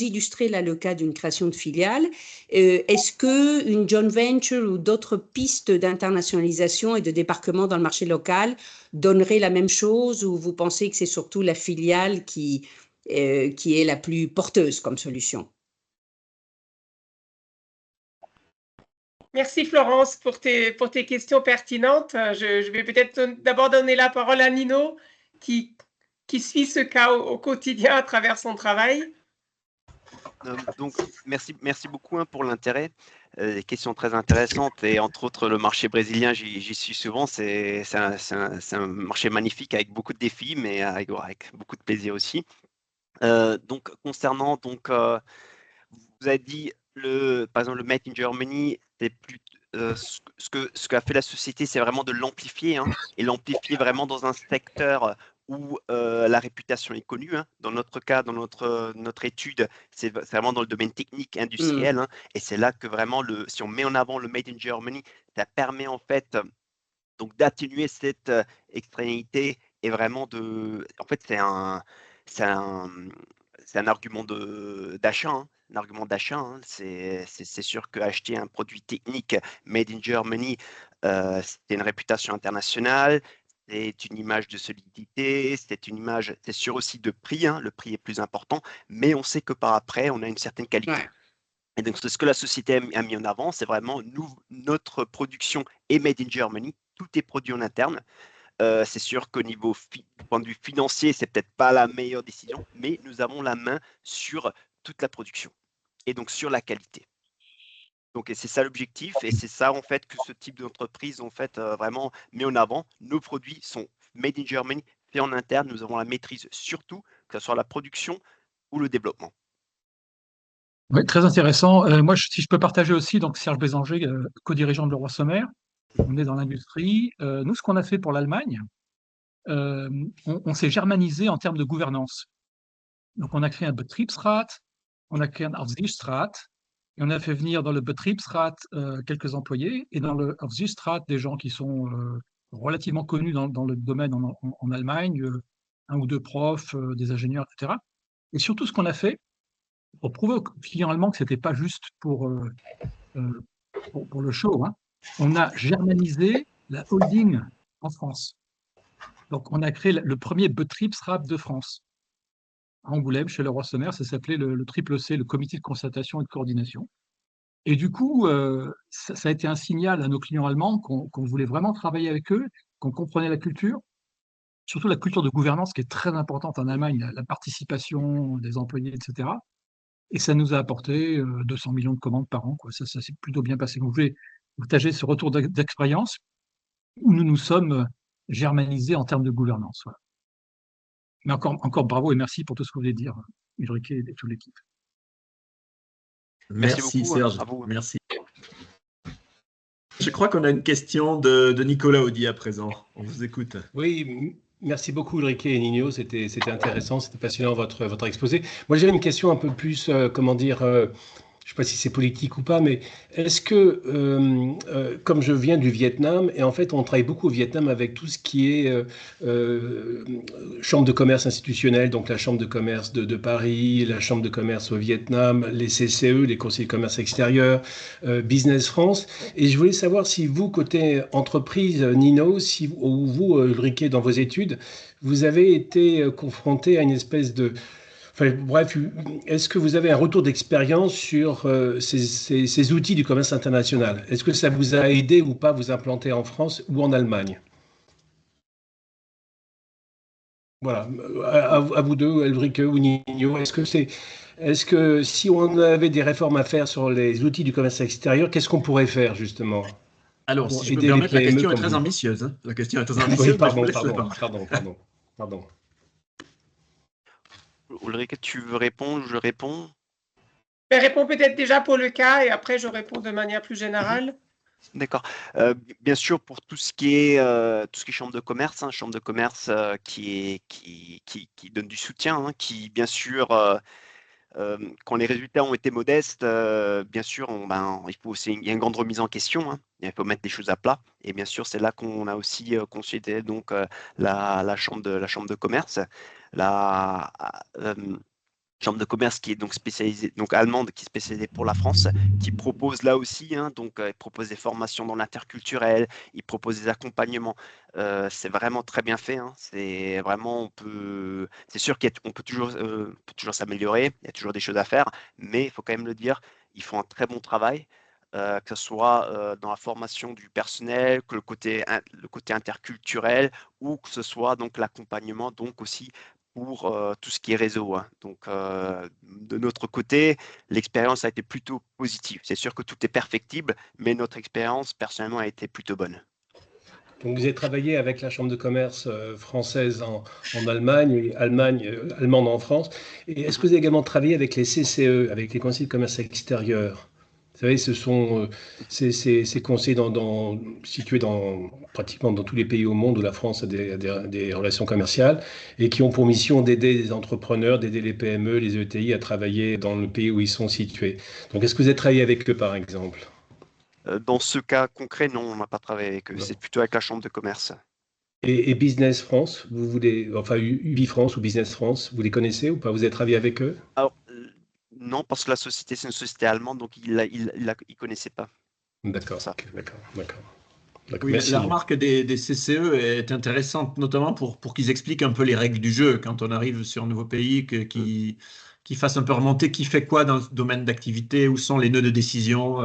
illustrez là le cas d'une création de filiale. Est-ce qu'une joint venture ou d'autres pistes d'internationalisation et de débarquement dans le marché local donnerait la même chose, ou vous pensez que c'est surtout la filiale qui est la plus porteuse comme solution? Merci Florence pour tes questions pertinentes. Je vais peut-être d'abord donner la parole à Nino qui suit ce cas au quotidien à travers son travail. Donc, merci beaucoup pour l'intérêt. des questions très intéressantes et entre autres le marché brésilien, j'y suis souvent. C'est un marché magnifique avec beaucoup de défis, mais avec beaucoup de plaisir aussi. Donc concernant vous avez dit par exemple le Made in Germany, c'est plus ce qu'a fait la société, c'est vraiment de l'amplifier, hein, et l'amplifier vraiment dans un secteur où la réputation est connue, hein. Dans notre cas, dans notre étude, c'est vraiment dans le domaine technique, industriel, hein, et c'est là que vraiment, si on met en avant le Made in Germany, ça permet en fait donc d'atténuer cette extrémité et vraiment En fait, c'est un, c'est un argument d'achat, hein, un argument d'achat, hein. C'est sûr qu'acheter un produit technique made in Germany, c'est une réputation internationale, c'est une image de solidité, c'est sûr aussi de prix, hein, le prix est plus important, mais on sait que par après, on a une certaine qualité. Ouais. Et donc, c'est ce que la société a mis en avant, c'est vraiment notre production est made in Germany, tout est produit en interne. C'est sûr qu'au niveau point de vue financier, c'est peut-être pas la meilleure décision, mais nous avons la main sur toute la production et donc sur la qualité. Donc, et c'est ça l'objectif, et c'est ça en fait que ce type d'entreprise en fait vraiment met en avant. Nos produits sont made in Germany, faits en interne. Nous avons la maîtrise surtout, que ce soit la production ou le développement. Oui, très intéressant. Moi, si je peux partager aussi, donc Serge Bézanger, co-dirigeant de Leroy Sommer, on est dans l'industrie. Nous, ce qu'on a fait pour l'Allemagne, on s'est germanisé en termes de gouvernance. Donc, on a créé un Betriebsrat, on a créé un Aufsichtsrat, et on a fait venir dans le Betriebsrat quelques employés, et dans le Aufsichtsrat des gens qui sont relativement connus dans le domaine en Allemagne, un ou deux profs, des ingénieurs, etc. Et surtout, ce qu'on a fait, pour prouver aux clients allemands que ce n'était pas juste pour le show, hein, on a germanisé la holding en France. Donc, on a créé le premier Betriebsrat de France. À Angoulême, chez Leroy Sommer, ça s'appelait le triple C, le comité de concertation et de coordination. Et du coup, ça a été un signal à nos clients allemands qu'on voulait vraiment travailler avec eux, qu'on comprenait la culture, surtout la culture de gouvernance qui est très importante en Allemagne, la participation des employés, etc. Et ça nous a apporté 200 millions de commandes par an, quoi. Ça s'est plutôt bien passé. Donc, je voulais partager ce retour d'expérience où nous nous sommes germanisés en termes de gouvernance. Voilà. Mais encore bravo et merci pour tout ce que vous venez de dire, Ulrike et toute l'équipe. Merci beaucoup, Serge. à vous. Merci. Je crois qu'on a une question de Nicolas Audy à présent. On vous écoute. Oui, merci beaucoup Ulrike et Nino, c'était intéressant, c'était passionnant votre exposé. Moi j'avais une question un peu plus, je ne sais pas si c'est politique ou pas, mais est-ce que, comme je viens du Vietnam, et en fait on travaille beaucoup au Vietnam avec tout ce qui est chambre de commerce institutionnelle, donc la chambre de commerce de Paris, la chambre de commerce au Vietnam, les CCE, les conseillers de commerce extérieur, Business France, et je voulais savoir si vous, côté entreprise, Nino, ou vous, Ulrike, dans vos études, vous avez été confronté à une espèce de... Enfin, bref, est-ce que vous avez un retour d'expérience sur ces outils du commerce international? Est-ce que ça vous a aidé ou pas à vous implanter en France ou en Allemagne? Voilà, à vous deux, Ulrike ou Nino, est-ce que si on avait des réformes à faire sur les outils du commerce extérieur, qu'est-ce qu'on pourrait faire justement? Alors, Pour si je peux me aider les permettre, la PME question est comme très vous. ambitieuse. Hein. La question est très Oui, ambitieuse, mais je vous laisse la pardon. Ulrike, tu veux répondre? Je réponds. Mais réponds peut-être déjà pour le cas et après je réponds de manière plus générale. D'accord. Bien sûr, pour tout ce qui est chambre de commerce, hein, chambre de commerce qui donne du soutien, hein, qui bien sûr, quand les résultats ont été modestes, bien sûr, il y a une grande remise en question, hein, il faut mettre des choses à plat. Et bien sûr, c'est là qu'on a aussi consulté donc la chambre de commerce, la chambre de commerce qui est donc spécialisée, donc allemande, qui est spécialisée pour la France, qui propose là aussi, hein, donc il propose des formations dans l'interculturel, il propose des accompagnements. C'est vraiment très bien fait, hein. C'est vraiment, c'est sûr qu'on peut toujours s'améliorer, il y a toujours des choses à faire, mais il faut quand même le dire, ils font un très bon travail. Que ce soit dans la formation du personnel, que le côté interculturel, ou que ce soit donc l'accompagnement donc aussi pour tout ce qui est réseau, hein. Donc, de notre côté, l'expérience a été plutôt positive. C'est sûr que tout est perfectible, mais notre expérience, personnellement, a été plutôt bonne. Donc, vous avez travaillé avec la Chambre de commerce française en Allemagne et allemande en France. Et est-ce que vous avez également travaillé avec les CCE, avec les conseils de commerce extérieur? Vous savez, ce sont ces conseils situés pratiquement dans tous les pays au monde où la France a des relations commerciales et qui ont pour mission d'aider les entrepreneurs, d'aider les PME, les ETI à travailler dans le pays où ils sont situés. Donc, est-ce que vous avez travaillé avec eux, par exemple? Dans ce cas concret, non, on n'a pas travaillé avec eux. Non. C'est plutôt avec la Chambre de commerce. Et Business France, enfin Ubi France ou Business France, vous les connaissez ou pas? Vous avez travaillé avec eux? Alors, non, parce que la société, c'est une société allemande, donc il ne connaissait pas. D'accord, Ça. ok, d'accord. Oui, Merci. la remarque des CCE est intéressante, notamment pour qu'ils expliquent un peu les règles du jeu quand on arrive sur un nouveau pays, qu'ils fassent un peu remonter qui fait quoi dans ce domaine d'activité, où sont les nœuds de décision.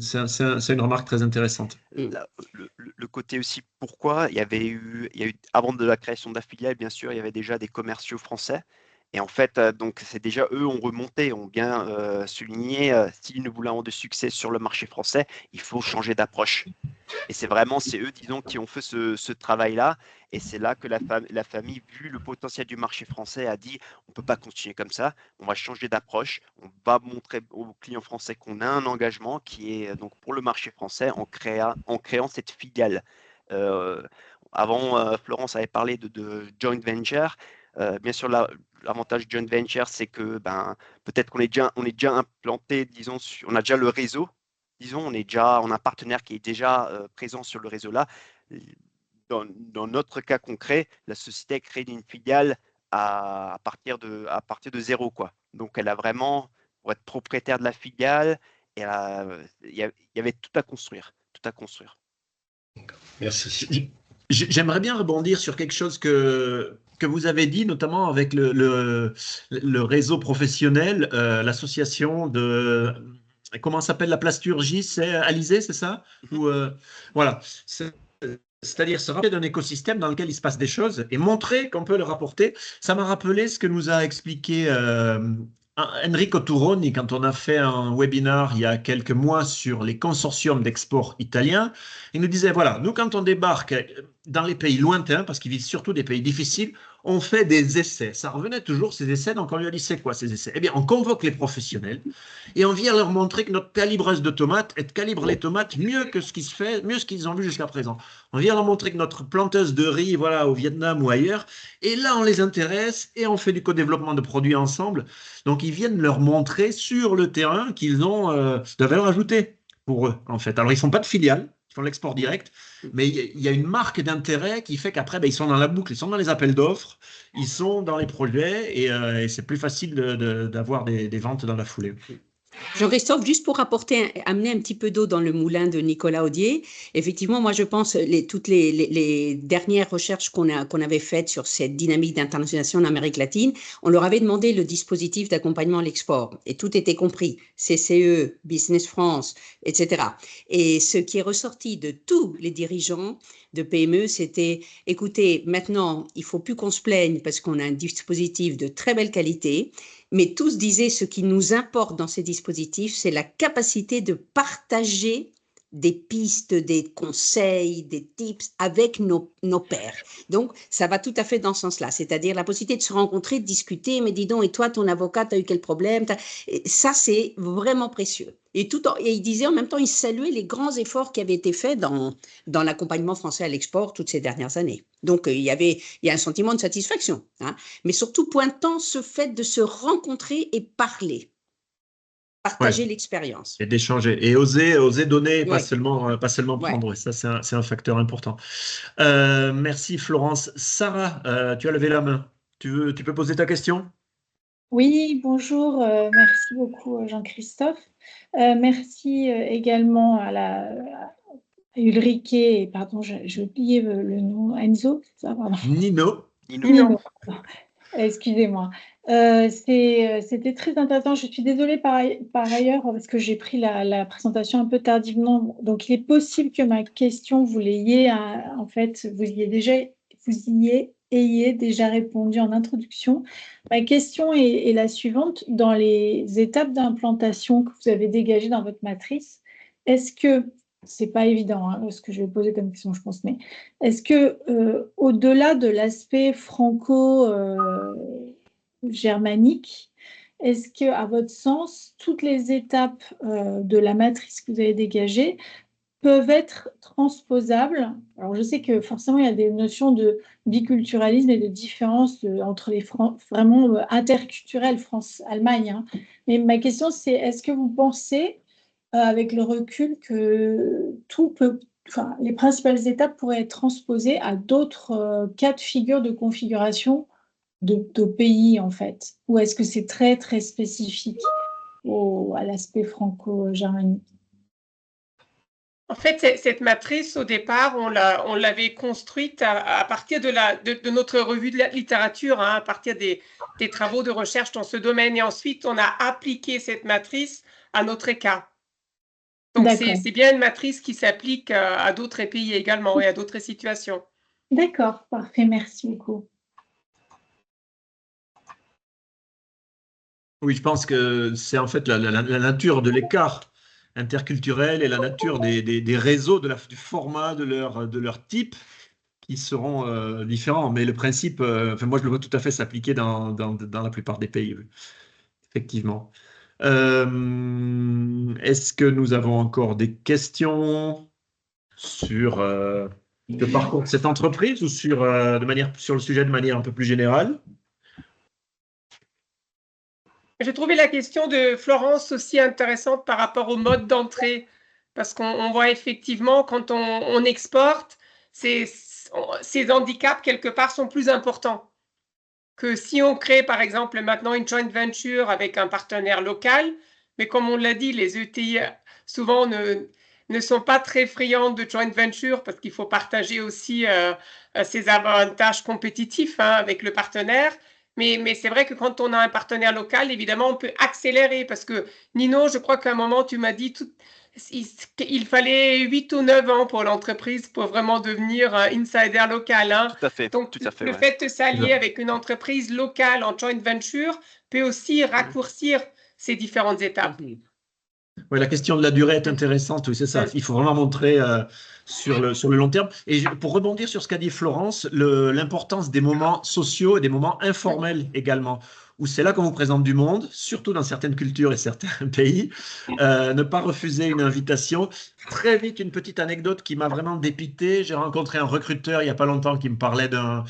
C'est une remarque très intéressante. Le côté aussi, pourquoi il y a eu, avant de la création de la filiale, bien sûr, il y avait déjà des commerciaux français. Et en fait, donc c'est déjà eux ont remonté, ont bien souligné, si nous voulons avoir de succès sur le marché français, il faut changer d'approche. Et c'est eux, disons, qui ont fait ce travail-là. Et c'est là que la famille, vu le potentiel du marché français, a dit, on ne peut pas continuer comme ça, on va changer d'approche, on va montrer aux clients français qu'on a un engagement qui est donc pour le marché français en créant cette filiale. Avant, Florence avait parlé de joint venture. Bien sûr, l'avantage joint venture, c'est que peut-être qu'on est déjà implanté, disons, on a déjà le réseau. Disons, on a un partenaire qui est déjà présent sur le réseau-là. Dans notre cas concret, la société a créé une filiale à partir de zéro, quoi. Donc, elle a vraiment, pour être propriétaire de la filiale, il y avait tout à construire. Merci. J'aimerais bien rebondir sur quelque chose que vous avez dit, notamment avec le réseau professionnel, l'association de... Comment s'appelle la plasturgie? C'est Alizé, c'est ça? Ou, voilà. C'est-à-dire se rappeler d'un écosystème dans lequel il se passe des choses et montrer qu'on peut le rapporter. Ça m'a rappelé ce que nous a expliqué Enrico Turoni quand on a fait un webinar il y a quelques mois sur les consortiums d'export italiens. Il nous disait, voilà, nous quand on débarque dans les pays lointains, parce qu'ils visent surtout des pays difficiles, on fait des essais. Ça revenait toujours, ces essais, donc on lui a dit, c'est quoi ces essais? Eh bien, on convoque les professionnels et on vient leur montrer que notre calibreuse de tomates, elle calibre les tomates mieux que ce qui se fait, mieux ce qu'ils ont vu jusqu'à présent. On vient leur montrer que notre planteuse de riz, voilà, au Vietnam ou ailleurs, et là, on les intéresse et on fait du co-développement de produits ensemble. Donc, ils viennent leur montrer sur le terrain qu'ils ont de la valeur ajoutée pour eux, en fait. Alors, ils ne font pas de filiale, ils font l'export direct, mais il y a une marque d'intérêt qui fait qu'après, ils sont dans la boucle, ils sont dans les appels d'offres, ils sont dans les projets et c'est plus facile d'avoir des ventes dans la foulée. Jean-Christophe, juste pour amener un petit peu d'eau dans le moulin de Nicolas Audier, effectivement, moi je pense toutes les dernières recherches qu'on avait faites sur cette dynamique d'internationalisation en Amérique latine, on leur avait demandé le dispositif d'accompagnement à l'export et tout était compris, CCE, Business France, etc. Et ce qui est ressorti de tous les dirigeants de PME, c'était, écoutez, maintenant, il ne faut plus qu'on se plaigne parce qu'on a un dispositif de très belle qualité, mais tous disaient ce qui nous importe dans ces dispositifs, c'est la capacité de partager des pistes, des conseils, des tips avec nos pairs. Donc, ça va tout à fait dans ce sens-là, c'est-à-dire la possibilité de se rencontrer, de discuter, mais dis donc, et toi, ton avocat, tu as eu quel problème? Ça, c'est vraiment précieux. Et il disait en même temps, il saluait les grands efforts qui avaient été faits dans l'accompagnement français à l'export toutes ces dernières années. Donc, il y a un sentiment de satisfaction, hein, mais surtout pointant ce fait de se rencontrer et parler. Partager l'expérience. Et d'échanger. Et oser donner, pas Ouais. seulement prendre. Ouais. Ça, c'est un facteur important. Merci, Florence. Sarah, tu as levé la main. Tu peux poser ta question? Oui, bonjour. Merci beaucoup, Jean-Christophe. Merci également à Ulrike, et pardon, j'ai oublié le nom, Enzo, c'est ça, pardon. Nino. Nino. Excusez-moi. C'était très intéressant. Je suis désolée par ailleurs parce que j'ai pris la présentation un peu tardivement. Donc, il est possible que ma question, vous y ayez déjà ayez déjà répondu en introduction. Ma question est la suivante. Dans les étapes d'implantation que vous avez dégagées dans votre matrice, est-ce que, c'est pas évident hein, ce que je vais poser comme question, je pense, mais est-ce que au-delà de l'aspect franco-germanique, est-ce que, à votre sens, toutes les étapes de la matrice que vous avez dégagée peuvent être transposables? Alors, je sais que forcément, il y a des notions de biculturalisme et de différence entre les vraiment interculturels France-Allemagne. Hein. Mais ma question, c'est est-ce que vous pensez, avec le recul, que les principales étapes pourraient être transposées à d'autres cas de figure de configuration de pays, en fait? Ou est-ce que c'est très, très spécifique à l'aspect franco-germanique? En fait, cette matrice, au départ, on l'avait construite à partir de notre revue de la littérature, hein, à partir des travaux de recherche dans ce domaine. Et ensuite, on a appliqué cette matrice à notre cas. Donc, c'est bien une matrice qui s'applique à d'autres pays également et à d'autres situations. D'accord, parfait, merci beaucoup. Oui, je pense que c'est en fait la nature de l'écart interculturel et la nature des réseaux, du format, de leur type qui seront différents. Mais le principe, enfin, moi je le vois tout à fait s'appliquer dans la plupart des pays, oui. Effectivement. Est-ce que nous avons encore des questions sur le parcours de cette entreprise ou sur le sujet de manière un peu plus générale? J'ai trouvé la question de Florence aussi intéressante par rapport au mode d'entrée, parce qu'on voit effectivement quand on exporte, ces handicaps quelque part sont plus importants que si on crée par exemple maintenant une joint venture avec un partenaire local, mais comme on l'a dit, les ETI souvent ne sont pas très friands de joint venture parce qu'il faut partager aussi ses avantages compétitifs hein, avec le partenaire. Mais c'est vrai que quand on a un partenaire local, évidemment, on peut accélérer parce que Nino, je crois qu'à un moment, tu m'as dit il fallait 8 ou 9 ans pour l'entreprise pour vraiment devenir un insider local. Hein. Tout à fait. Donc, tout à fait, le fait de s'allier avec une entreprise locale en joint venture peut aussi raccourcir ces différentes étapes. Oui, la question de la durée est intéressante, oui, c'est ça. Il faut vraiment montrer sur le long terme. Et pour rebondir sur ce qu'a dit Florence, l'importance des moments sociaux et des moments informels également, où c'est là qu'on vous présente du monde, surtout dans certaines cultures et certains pays. Ne pas refuser une invitation. Très vite, une petite anecdote qui m'a vraiment dépité. J'ai rencontré un recruteur il n'y a pas longtemps qui me parlait d'un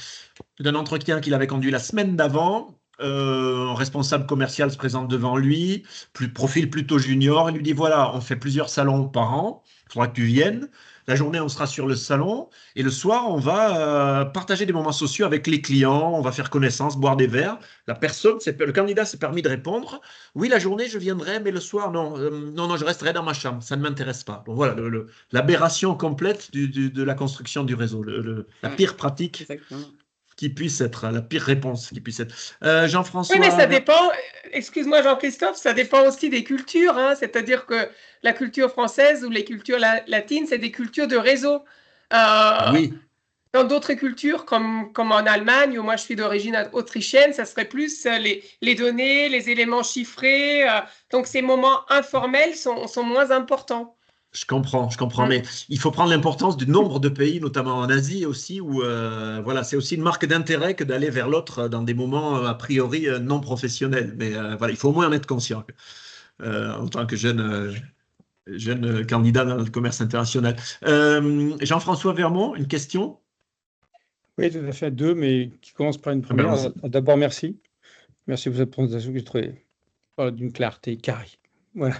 entretien qu'il avait conduit la semaine d'avant. Un responsable commercial se présente devant lui, profil plutôt junior, il lui dit voilà, on fait plusieurs salons par an, il faudra que tu viennes. La journée, on sera sur le salon et le soir, on va partager des moments sociaux avec les clients, on va faire connaissance, boire des verres. Le candidat s'est permis de répondre oui, la journée, je viendrai, mais le soir, non, non, je resterai dans ma chambre, ça ne m'intéresse pas. Donc voilà, l'aberration complète de la construction du réseau, la pire pratique. Exactement. Qui puisse être la pire réponse qui puisse être. Jean-François. Oui, mais ça dépend, excuse-moi Jean-Christophe, ça dépend aussi des cultures, hein, c'est-à-dire que la culture française ou les cultures latines, c'est des cultures de réseau. Oui. Dans d'autres cultures, comme en Allemagne, où moi je suis d'origine autrichienne, ça serait plus les données, les éléments chiffrés. Donc ces moments informels sont moins importants. Je comprends, mais il faut prendre l'importance du nombre de pays, notamment en Asie aussi, où voilà, c'est aussi une marque d'intérêt que d'aller vers l'autre dans des moments a priori non professionnels. Mais voilà, il faut au moins en être conscient en tant que jeune candidat dans le commerce international. Jean-François Vermont, une question? Oui, tout à fait, deux, mais qui commence par une première. D'abord, merci. Merci pour cette présentation que j'ai trouvée d'une clarté carrée. Voilà.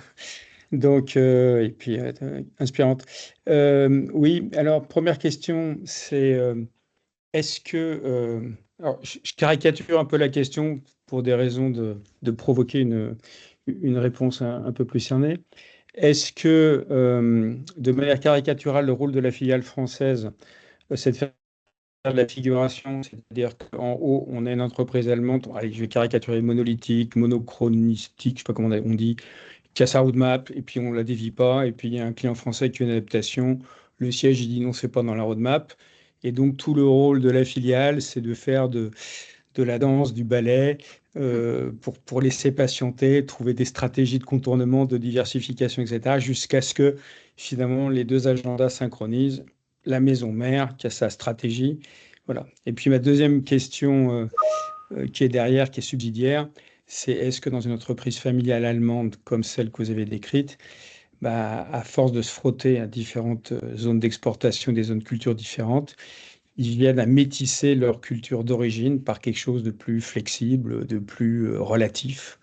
Donc, et puis inspirante. Oui, alors première question, c'est est-ce que, alors, je caricature un peu la question pour des raisons de provoquer une réponse un peu plus cernée. Est-ce que, de manière caricaturale, le rôle de la filiale française, c'est de faire de la figuration, c'est-à-dire qu'en haut, on a une entreprise allemande, allez, je vais caricaturer, monolithique, monochronistique, je ne sais pas comment on dit, qui a sa roadmap, et puis on ne la dévie pas, et puis il y a un client français qui a une adaptation, le siège, il dit non, c'est pas dans la roadmap, Et donc, tout le rôle de la filiale, c'est de faire de la danse, du ballet, pour laisser patienter, trouver des stratégies de contournement, de diversification, etc., jusqu'à ce que, finalement, les deux agendas synchronisent. La maison mère, qui a sa stratégie. Voilà. Et puis, ma deuxième question qui est derrière, qui est subsidiaire, c'est est-ce que dans une entreprise familiale allemande comme celle que vous avez décrite, à force de se frotter à différentes zones d'exportation, des zones de culture différentes, ils viennent à métisser leur culture d'origine par quelque chose de plus flexible, de plus relatif.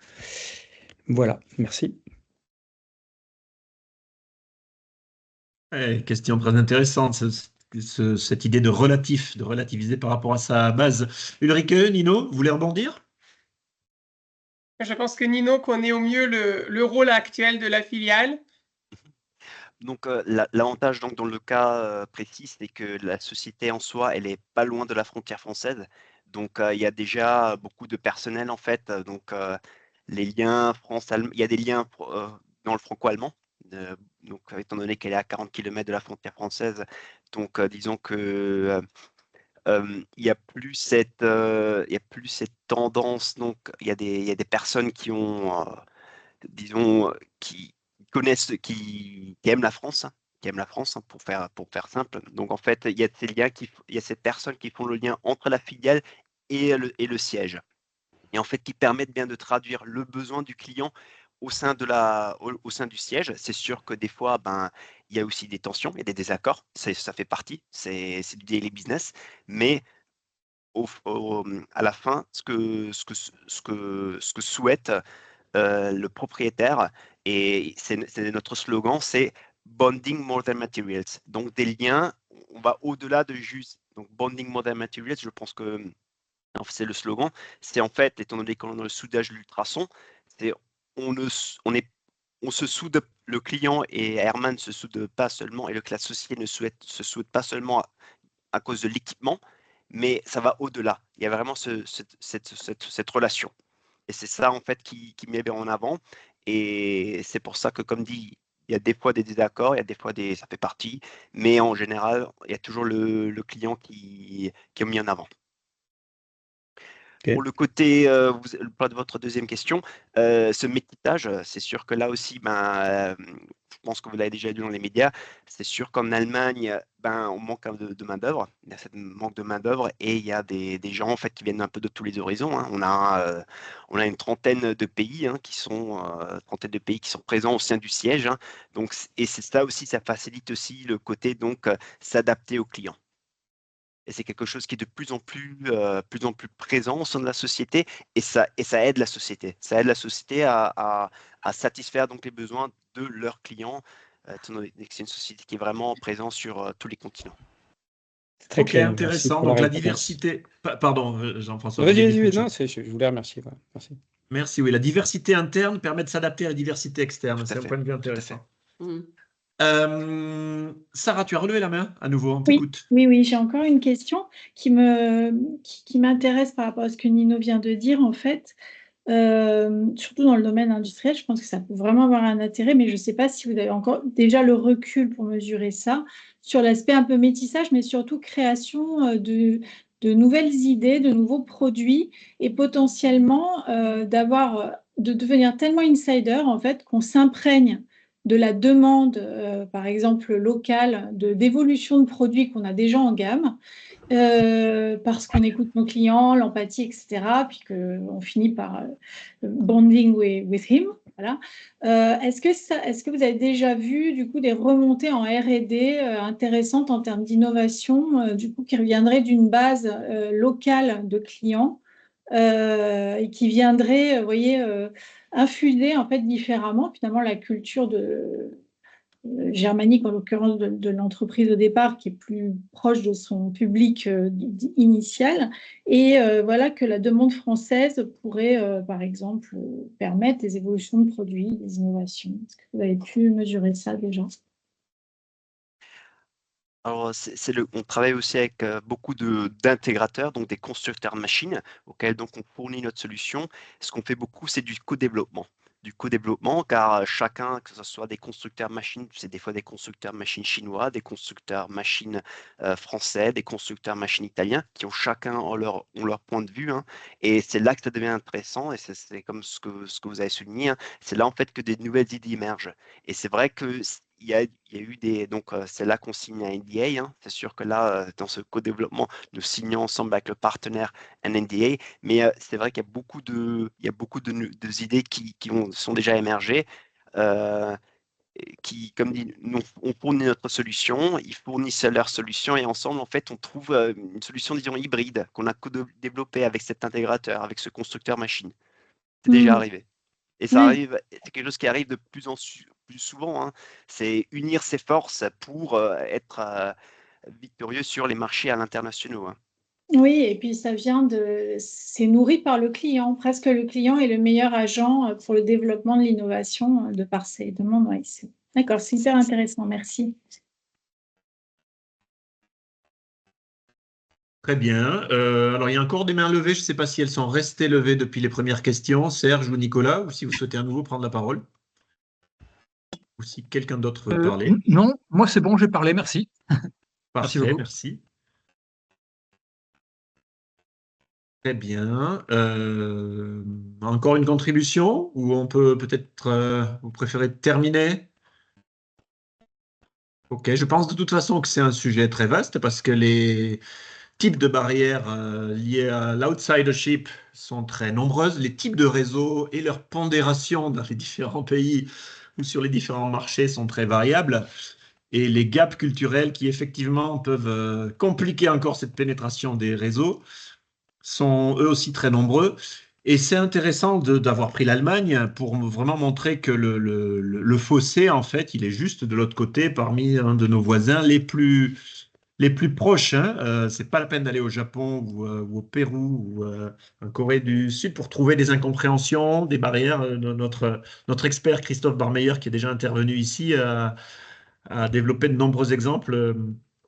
Voilà, merci. Question très intéressante, cette idée de relatif, de relativiser par rapport à sa base. Ulrike, Nino, vous voulez rebondir? Je pense que Nino connaît au mieux le rôle actuel de la filiale. Donc, l'avantage donc dans le cas précis, c'est que la société en soi, elle est pas loin de la frontière française. Donc, il y a déjà beaucoup de personnel en fait. Donc, les liens France-Allemagne, il y a des liens dans le franco-allemand. Donc, étant donné qu'elle est à 40 km de la frontière française, donc disons que il n'y a plus cette tendance. Donc, il y a des personnes qui ont, disons, qui connaissent, qui aiment la France, pour faire simple. Donc, en fait, il y a ces liens il y a ces personnes qui font le lien entre la filiale et le siège. Et en fait, qui permettent bien de traduire le besoin du client au sein du siège. C'est sûr que des fois, il y a aussi des tensions, il y a des désaccords. Ça fait partie, c'est du daily business. Mais à la fin, ce que souhaite le propriétaire, et c'est notre slogan, c'est bonding more than materials. Donc des liens, on va au-delà de juste. Donc bonding more than materials, je pense que c'est le slogan. C'est en fait, étant donné qu'on est dans le soudage de l'ultrason, c'est on se soude, le client et Herman se soude pas seulement, et le classe associé se soude pas seulement à cause de l'équipement, mais ça va au-delà. Il y a vraiment cette relation. Et c'est ça, en fait, qui met bien en avant. Et c'est pour ça que, comme dit, il y a des fois des désaccords, il y a des fois ça fait partie, mais en général, il y a toujours le client qui est mis en avant. Ok. Pour le côté, de votre deuxième question, ce métissage, c'est sûr que là aussi, je pense que vous l'avez déjà lu dans les médias, c'est sûr qu'en Allemagne, on manque de main-d'œuvre. Il y a ce manque de main-d'œuvre et il y a des gens en fait qui viennent un peu de tous les horizons. Hein. On a une trentaine de pays qui sont présents au sein du siège. Hein. Donc, et c'est ça aussi, ça facilite aussi le côté donc s'adapter aux clients. Et c'est quelque chose qui est de plus en plus présent au sein de la société, et ça aide la société. Ça aide la société à satisfaire donc les besoins de leurs clients. C'est une société qui est vraiment présente sur tous les continents. Très Ok, clair. intéressant. Merci pour Donc la réponse. diversité. Pardon, Jean-François. Vas-y, non, je voulais remercier. Voilà. Merci. Merci. Oui, la diversité interne permet de s'adapter à la diversité externe. C'est un point de vue intéressant. Sarah, tu as relevé la main à nouveau, on t'écoute. Oui, j'ai encore une question qui m'intéresse par rapport à ce que Nino vient de dire, en fait. Surtout dans le domaine industriel, je pense que ça peut vraiment avoir un intérêt, mais je ne sais pas si vous avez encore déjà le recul pour mesurer ça, sur l'aspect un peu métissage, mais surtout création de nouvelles idées, de nouveaux produits, et potentiellement de devenir tellement insider, en fait, qu'on s'imprègne de la demande, par exemple locale, d'évolution de produits qu'on a déjà en gamme, parce qu'on écoute nos clients, l'empathie, etc., puis qu'on finit par bonding with him. Voilà. Est-ce que vous avez déjà vu du coup des remontées en R&D intéressantes en termes d'innovation, du coup qui reviendraient d'une base locale de clients et qui viendraient, vous voyez, infuser en fait différemment finalement la culture germanique, en l'occurrence de l'entreprise au départ, qui est plus proche de son public initial, et voilà que la demande française pourrait, par exemple, permettre des évolutions de produits, des innovations. Est-ce que vous avez pu mesurer ça déjà? Alors, on travaille aussi avec beaucoup d'intégrateurs, donc des constructeurs de machines, auxquels donc on fournit notre solution. Ce qu'on fait beaucoup, c'est du co-développement. du co-développement, car chacun, que ce soit des constructeurs machines, c'est des fois des constructeurs machines chinois, des constructeurs machines français, des constructeurs machines italiens, qui ont chacun ont leur point de vue, hein, et c'est là que ça devient intéressant, et c'est comme ce que vous avez souligné, hein, c'est là en fait que des nouvelles idées émergent. Et c'est vrai que il y a eu des. Donc, c'est là qu'on signe un NDA, hein. C'est sûr que là, dans ce co-développement, nous signons ensemble avec le partenaire un NDA. Mais c'est vrai qu'il y a beaucoup de idées qui sont déjà émergées. Qui, comme dit, on fournit notre solution, ils fournissent leur solution et ensemble, en fait, on trouve une solution, disons, hybride qu'on a co-développée avec cet intégrateur, avec ce constructeur machine. C'est déjà arrivé. Et ça arrive, c'est quelque chose qui arrive de plus souvent, hein. C'est unir ses forces pour être victorieux sur les marchés à l'international, hein. Oui, et puis c'est nourri par le client. Presque le client est le meilleur agent pour le développement de l'innovation de par ses demandes. Oui, d'accord, c'est hyper intéressant. Merci. Très bien. Alors, il y a encore des mains levées. Je ne sais pas si elles sont restées levées depuis les premières questions, Serge ou Nicolas, ou si vous souhaitez à nouveau prendre la parole. Ou si quelqu'un d'autre veut parler. Non, moi c'est bon, j'ai parlé, merci. Parfait, merci. Très bien. Encore une contribution ou on peut peut-être, vous préférez terminer? Ok, je pense de toute façon que c'est un sujet très vaste parce que les types de barrières liées à l'outsidership sont très nombreuses. Les types de réseaux et leur pondération dans les différents pays ou sur les différents marchés sont très variables. Et les gaps culturels qui effectivement peuvent compliquer encore cette pénétration des réseaux sont eux aussi très nombreux. Et c'est intéressant d'avoir pris l'Allemagne pour vraiment montrer que le fossé, en fait, il est juste de l'autre côté parmi un de nos voisins les plus proches, hein. C'est pas la peine d'aller au Japon ou au Pérou ou en Corée du Sud pour trouver des incompréhensions, des barrières. Notre expert Christophe Barmeyer, qui est déjà intervenu ici, a développé de nombreux exemples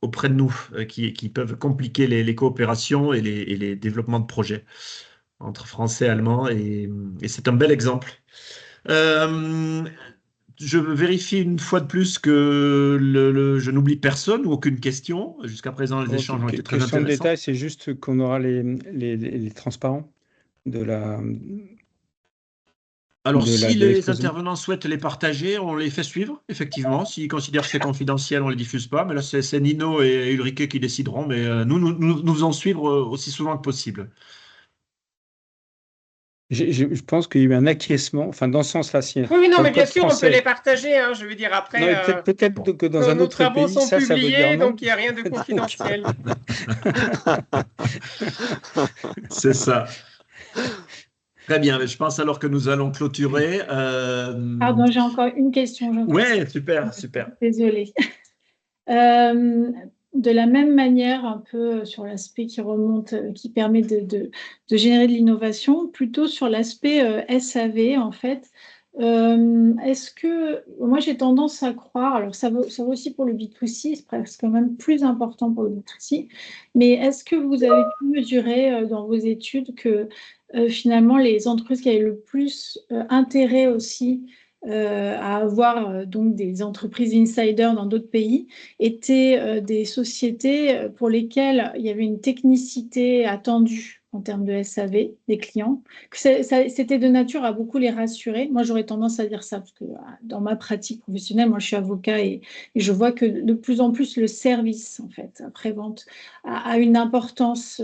auprès de nous qui peuvent compliquer les coopérations et les développements de projets entre Français et Allemands. Et c'est un bel exemple. Je vérifie une fois de plus que je n'oublie personne ou aucune question. Jusqu'à présent, les échanges ont été très Question de intéressants. détail, c'est juste qu'on aura les transparents de la. Alors, si les l'exposé. intervenants souhaitent les partager, on les fait suivre, effectivement. S'ils considèrent que c'est confidentiel, on ne les diffuse pas. Mais là, c'est Nino et Ulrike qui décideront. Mais nous faisons suivre aussi souvent que possible. Je pense qu'il y a eu un acquiescement, enfin dans ce sens-là. Oui, non, mais bien sûr, on peut les partager, hein, je veux dire, après. Non, peut-être que dans un nos autre travaux pays, sont ça veut publiés, dire non. donc il n'y a rien de confidentiel. C'est ça. Très bien, je pense alors que nous allons clôturer. Pardon, j'ai encore une question. Ouais, super. Désolée. De la même manière, un peu sur l'aspect qui remonte, qui permet de générer de l'innovation, plutôt sur l'aspect SAV, en fait. Est-ce que, moi j'ai tendance à croire, alors ça vaut aussi pour le B2C, c'est presque quand même plus important pour le B2C, mais est-ce que vous avez pu mesurer dans vos études que finalement les entreprises qui avaient le plus intérêt aussi à avoir donc des entreprises insiders dans d'autres pays étaient des sociétés pour lesquelles il y avait une technicité attendue en termes de SAV des clients, que c'était de nature à beaucoup les rassurer. Moi, j'aurais tendance à dire ça, parce que dans ma pratique professionnelle, moi, je suis avocat et je vois que de plus en plus, le service, en fait, après-vente, a une importance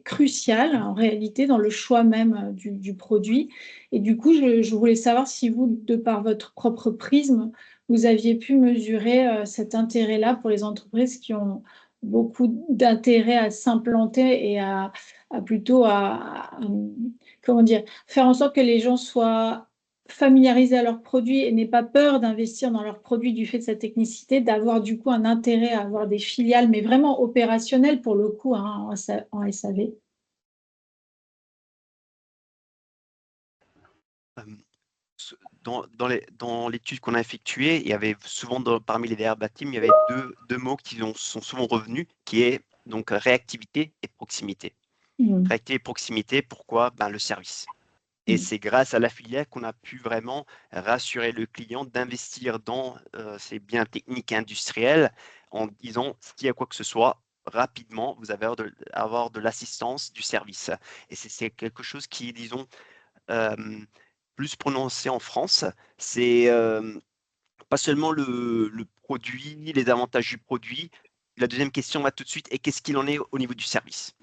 cruciale, en réalité, dans le choix même du produit. Et du coup, je voulais savoir si vous, de par votre propre prisme, vous aviez pu mesurer cet intérêt-là pour les entreprises qui ont beaucoup d'intérêt à s'implanter et plutôt comment dire, faire en sorte que les gens soient familiarisés à leurs produits et n'aient pas peur d'investir dans leurs produits du fait de sa technicité, d'avoir du coup un intérêt à avoir des filiales, mais vraiment opérationnelles pour le coup, hein, en SAV. Dans l'étude qu'on a effectuée, il y avait souvent parmi les verbatim, il y avait deux mots qui sont souvent revenus, qui est donc réactivité et proximité. Réactivité et proximité, pourquoi? Le service. Et c'est grâce à la filiale qu'on a pu vraiment rassurer le client d'investir dans ces biens techniques et industriels en disant s'il y a quoi que ce soit, rapidement, vous allez avoir de l'assistance, du service. Et c'est quelque chose qui est, disons, plus prononcé en France. C'est pas seulement le produit, les avantages du produit. La deuxième question va tout de suite, et qu'est-ce qu'il en est au niveau du service?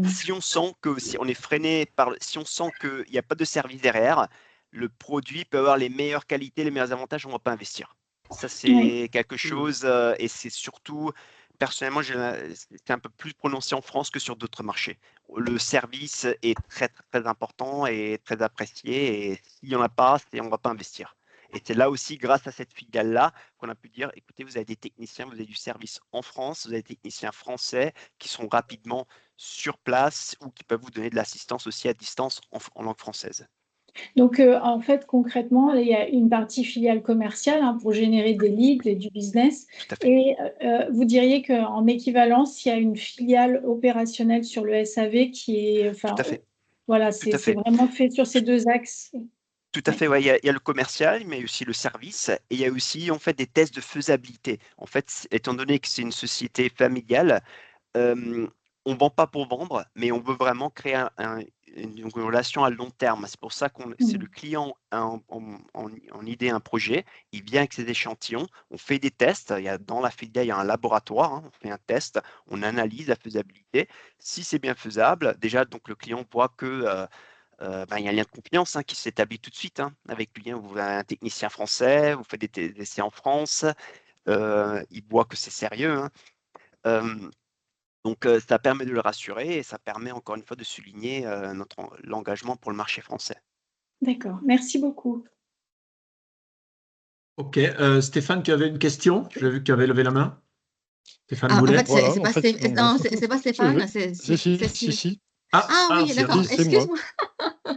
Si on sent que si on est freiné si on sent qu'il n'y a pas de service derrière, le produit peut avoir les meilleures qualités, les meilleurs avantages, on ne va pas investir. Ça, c'est quelque chose, et c'est surtout, personnellement, c'est un peu plus prononcé en France que sur d'autres marchés. Le service est très, très important et très apprécié, et s'il n'y en a pas, on ne va pas investir. Et c'est là aussi, grâce à cette filiale-là, qu'on a pu dire, écoutez, vous avez des techniciens, vous avez du service en France, vous avez des techniciens français qui sont rapidement sur place ou qui peuvent vous donner de l'assistance aussi à distance en langue française. Donc, en fait, concrètement, il y a une partie filiale commerciale pour générer des leads et du business. Tout à fait. Et vous diriez qu'en équivalence, il y a une filiale opérationnelle sur le SAV qui est… Tout à fait. Voilà, c'est vraiment fait sur ces deux axes. Tout à fait, ouais. Il y a le commercial, mais aussi le service, et il y a aussi en fait des tests de faisabilité. En fait, étant donné que c'est une société familiale, on ne vend pas pour vendre, mais on veut vraiment créer une relation à long terme. C'est pour ça que c'est le client en idée un projet, il vient avec ses échantillons, on fait des tests, dans la filiale, il y a un laboratoire, on fait un test, on analyse la faisabilité. Si c'est bien faisable, déjà, donc le client voit que… il y a un lien de confiance qui s'établit tout de suite avec lui. Vous avez un technicien français, vous faites des essais en France, il voit que c'est sérieux. Donc, ça permet de le rassurer et ça permet encore une fois de souligner l'engagement pour le marché français. D'accord, merci beaucoup. Ok, Stéphane, tu avais une question? J'ai vu que tu avais levé la main. Stéphane En Boulet. fait, c'est pas Stéphane, c'est Si. Ah oui, d'accord, c'est moi. excuse-moi.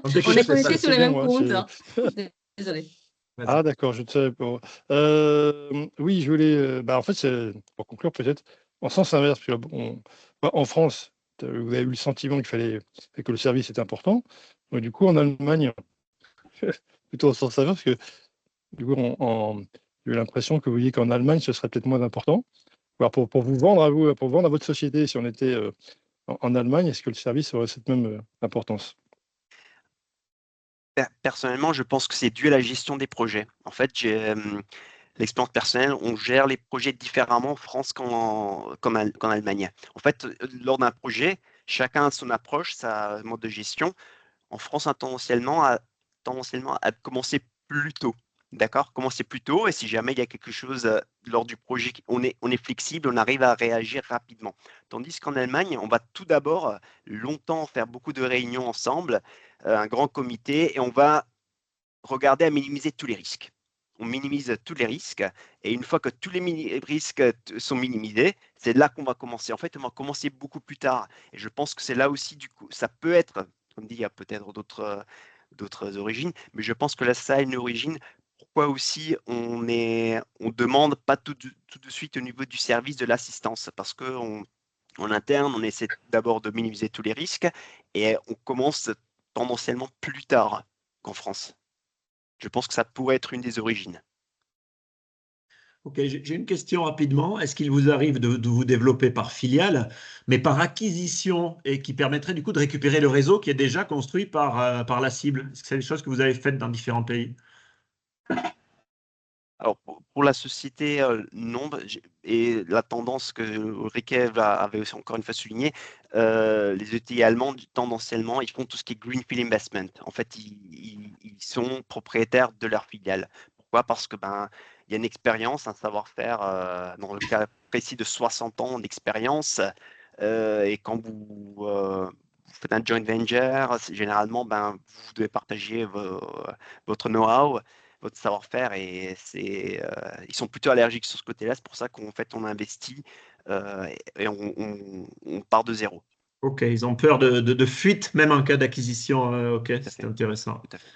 On est connectés sur les mêmes comptes. Désolée. Ah d'accord, je ne savais pas. Oui, je voulais… en fait, c'est pour conclure peut-être, en sens inverse, parce que, en France, vous avez eu le sentiment que le service est important. Donc, du coup, en Allemagne, plutôt en sens inverse, parce que du coup, j'ai eu l'impression que vous vouliez qu'en Allemagne, ce serait peut-être moins important. Alors, pour vous vendre à vous, pour vendre à votre société, si on était en Allemagne, est-ce que le service aurait cette même importance? Personnellement, je pense que c'est dû à la gestion des projets. En fait, j'ai l'expérience personnelle, on gère les projets différemment en France qu'en Allemagne. En fait, lors d'un projet, chacun a son approche, sa mode de gestion. En France, a tendance à commencer plus tôt. D'accord? Commencer plus tôt, et si jamais il y a quelque chose lors du projet, on est flexible, on arrive à réagir rapidement. Tandis qu'en Allemagne, on va tout d'abord longtemps faire beaucoup de réunions ensemble, un grand comité, et on va regarder à minimiser tous les risques. On minimise tous les risques, et une fois que tous les risques sont minimisés, c'est là qu'on va commencer. En fait, on va commencer beaucoup plus tard. Et je pense que c'est là aussi, du coup, ça peut être, comme dit, il y a peut-être d'autres origines, mais je pense que là, ça a une origine. Pourquoi aussi on demande pas tout de suite au niveau du service de l'assistance, parce qu'en interne, on essaie d'abord de minimiser tous les risques, et on commence tendanciellement plus tard qu'en France. Je pense que ça pourrait être une des origines. Ok, j'ai une question rapidement. Est-ce qu'il vous arrive de vous développer par filiale, mais par acquisition, et qui permettrait du coup de récupérer le réseau qui est déjà construit par la cible? Est-ce que c'est des choses que vous avez faites dans différents pays? Alors, pour la société, non, et la tendance que Riquet avait aussi encore une fois souligné, les ETI allemands, tendanciellement, ils font tout ce qui est Greenfield Investment. En fait, ils sont propriétaires de leur filiale. Pourquoi? Parce que il y a une expérience, un savoir-faire, dans le cas précis de 60 ans d'expérience, et quand vous faites un joint venture, généralement, vous devez partager votre know-how, votre savoir-faire, et ils sont plutôt allergiques sur ce côté-là. C'est pour ça qu'en fait, on investit et on part de zéro. Ok, ils ont peur de fuite, même en cas d'acquisition. Ok, c'est intéressant. Tout à fait.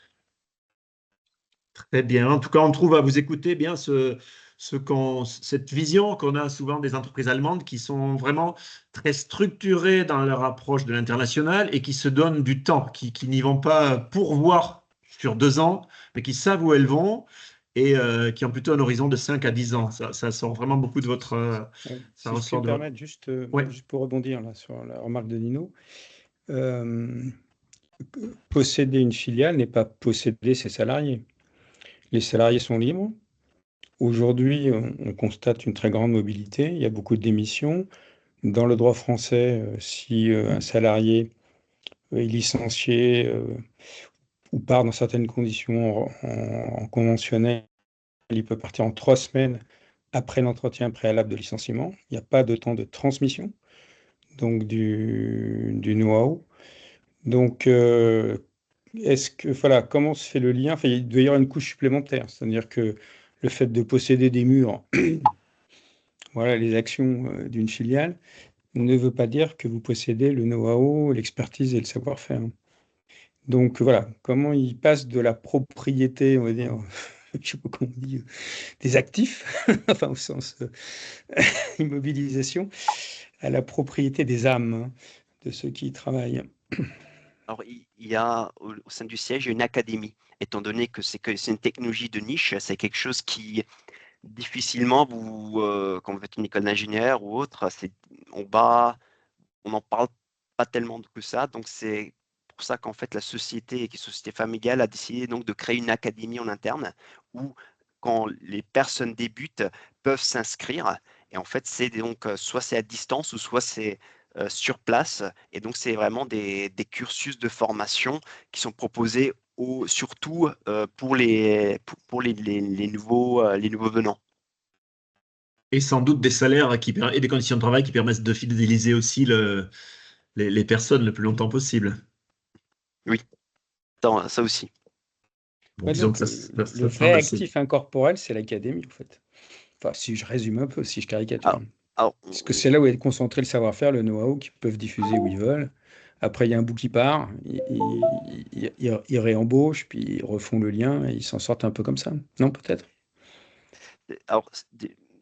Très bien. En tout cas, on trouve à vous écouter bien cette vision qu'on a souvent des entreprises allemandes qui sont vraiment très structurées dans leur approche de l'international et qui se donnent du temps, qui n'y vont pas pourvoir sur 2 ans, mais qui savent où elles vont et qui ont plutôt un horizon de 5 à 10 ans. Ça sort vraiment beaucoup de votre... Si ça je ressort puis de... me permettre, juste Ouais. pour rebondir là, sur la remarque de Nino, posséder une filiale n'est pas posséder ses salariés. Les salariés sont libres. Aujourd'hui, on constate une très grande mobilité. Il y a beaucoup de démissions. Dans le droit français, si un salarié est licencié ou part dans certaines conditions en conventionnel, il peut partir en 3 semaines après l'entretien préalable de licenciement. Il n'y a pas de temps de transmission, donc du know-how. Donc, voilà, comment se fait le lien? Enfin, il doit y avoir une couche supplémentaire, c'est-à-dire que le fait de posséder des murs, voilà, les actions d'une filiale, ne veut pas dire que vous possédez le know-how, l'expertise et le savoir-faire. Donc voilà, comment il passe de la propriété, on va dire, je sais pas comment on dit, des actifs, enfin au sens immobilisation, à la propriété des âmes hein, de ceux qui y travaillent. Alors, il y a au sein du siège une académie, étant donné que c'est une technologie de niche, c'est quelque chose qui difficilement quand vous faites une école d'ingénieur ou autre, on n'en parle pas tellement que ça. Donc c'est pour ça qu'en fait la société, qui est une société familiale, a décidé donc de créer une académie en interne où quand les personnes débutent peuvent s'inscrire. Et en fait c'est donc soit c'est à distance ou soit c'est sur place. Et donc c'est vraiment des cursus de formation qui sont proposés surtout pour les nouveaux venants. Et sans doute des salaires et des conditions de travail qui permettent de fidéliser aussi les personnes le plus longtemps possible. Oui, ça aussi. Bon, disons donc, que le vrai actif incorporel, c'est l'académie, en fait. Enfin, si je résume un peu, si je caricature. Parce que c'est là où est concentré le savoir-faire, le know-how, qu'ils peuvent diffuser où ils veulent. Après, il y a un bout qui part, ils réembauchent, puis ils refont le lien, et ils s'en sortent un peu comme ça. Non, peut-être? Alors,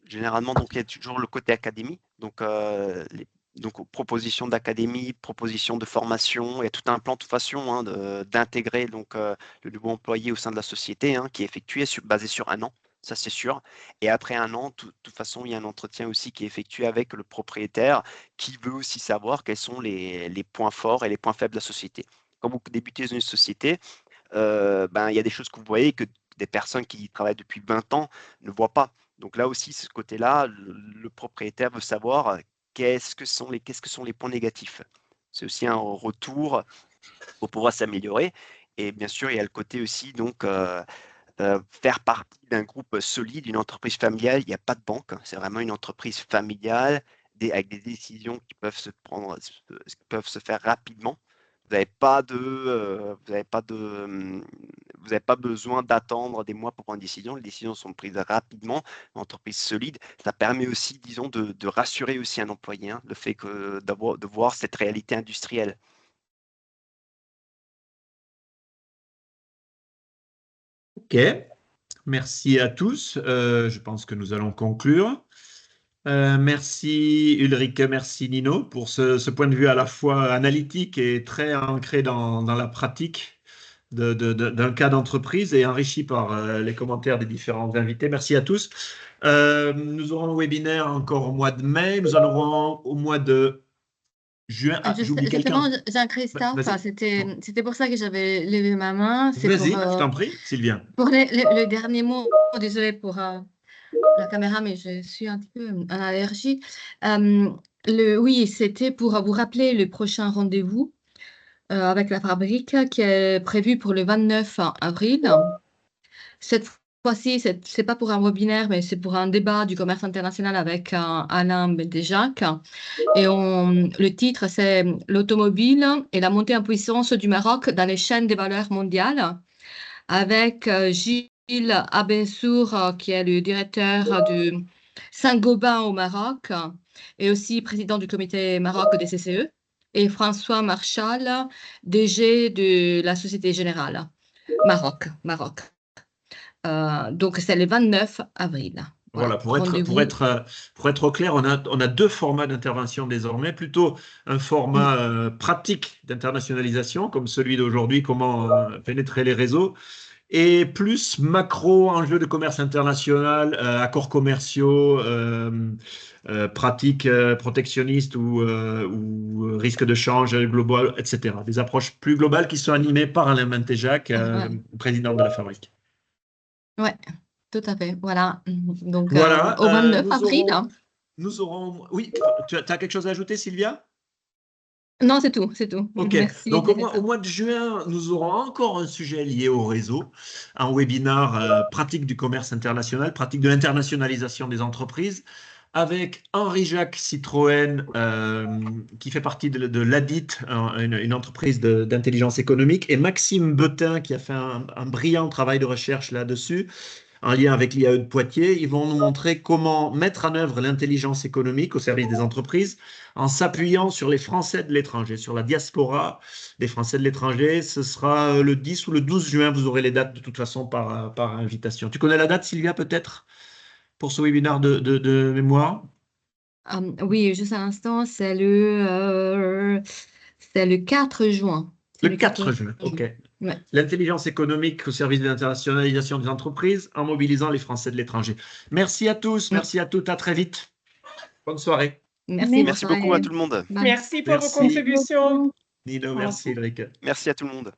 généralement, donc, il y a toujours le côté académie. Donc, proposition d'académie, proposition de formation, il y a tout un plan de toute façon hein, d'intégrer donc le nouveau employé au sein de la société hein, qui est effectué basé sur 1 an, ça c'est sûr. Et après 1 an, de toute façon, il y a un entretien aussi qui est effectué avec le propriétaire qui veut aussi savoir quels sont les points forts et les points faibles de la société. Quand vous débutez dans une société, il y a des choses que vous voyez que des personnes qui travaillent depuis 20 ans ne voient pas. Donc là aussi, ce côté-là, le propriétaire veut savoir qu'est-ce que sont les points négatifs. C'est aussi un retour pour pouvoir s'améliorer. Et bien sûr, il y a le côté aussi, donc, faire partie d'un groupe solide, une entreprise familiale. Il n'y a pas de banque, c'est vraiment une entreprise familiale avec des décisions qui peuvent se faire rapidement. Vous n'avez pas besoin d'attendre des mois pour prendre une décision. Les décisions sont prises rapidement. Une entreprise solide, ça permet aussi, disons, de rassurer aussi un employé, hein, le fait de voir cette réalité industrielle. Ok, merci à tous. Je pense que nous allons conclure. Merci Ulrike, merci Nino pour ce point de vue à la fois analytique et très ancré dans la pratique d'un cas d'entreprise et enrichi par les commentaires des différents invités. Merci à tous. Nous aurons un webinaire encore au mois de mai. Nous en aurons au mois de juin. J'oublie quelqu'un. Jean-Christophe, c'était pour ça que j'avais levé ma main. Vas-y, je t'en prie, Sylvia. Pour le dernier mot, désolé pour la caméra, mais je suis un petit peu en allergie. Oui, c'était pour vous rappeler le prochain rendez-vous avec la fabrique qui est prévu pour le 29 avril. Cette fois-ci, ce n'est pas pour un webinaire, mais c'est pour un débat du commerce international avec Alain Bédéjac. Et le titre, c'est « L'automobile et la montée en puissance du Maroc dans les chaînes des valeurs mondiales » avec Gilles Abensour, qui est le directeur de Saint-Gobain au Maroc et aussi président du comité Maroc des CCE, et François Marchal, DG de la Société Générale Maroc. Donc, c'est le 29 avril. Voilà, pour rendez-vous. être clair, on a deux formats d'intervention désormais, plutôt un format pratique d'internationalisation, comme celui d'aujourd'hui, comment pénétrer les réseaux, et plus macro, enjeux de commerce international, accords commerciaux, pratiques protectionnistes ou risques de change global, etc. Des approches plus globales qui sont animées par Alain Mantejac, président de la Fabrique. Ouais, tout à fait. Voilà. Donc, Voilà, au 29 avril. Nous aurons. Oui, tu as quelque chose à ajouter, Sylvia? Non, c'est tout, c'est tout. Ok, Merci. donc au mois de juin, nous aurons encore un sujet lié au réseau, un webinaire pratique du commerce international, pratique de l'internationalisation des entreprises, avec Henri-Jacques Citroën, qui fait partie de l'ADIT, une entreprise d'intelligence économique, et Maxime Betin, qui a fait un brillant travail de recherche là-dessus, en lien avec l'IAE de Poitiers. Ils vont nous montrer comment mettre en œuvre l'intelligence économique au service des entreprises en s'appuyant sur les Français de l'étranger, sur la diaspora des Français de l'étranger. Ce sera le 10 ou le 12 juin. Vous aurez les dates de toute façon par invitation. Tu connais la date, Sylvia, peut-être, pour ce webinaire de mémoire? Oui, juste à l'instant, c'est le 4 juin. Le 4 juin, ok. Ouais. L'intelligence économique au service de l'internationalisation des entreprises en mobilisant les Français de l'étranger. Merci à tous, merci à toutes, à très vite. Bonne soirée. Merci beaucoup à tout le monde. Merci pour vos contributions. Nino, merci Ulrike. Merci à tout le monde.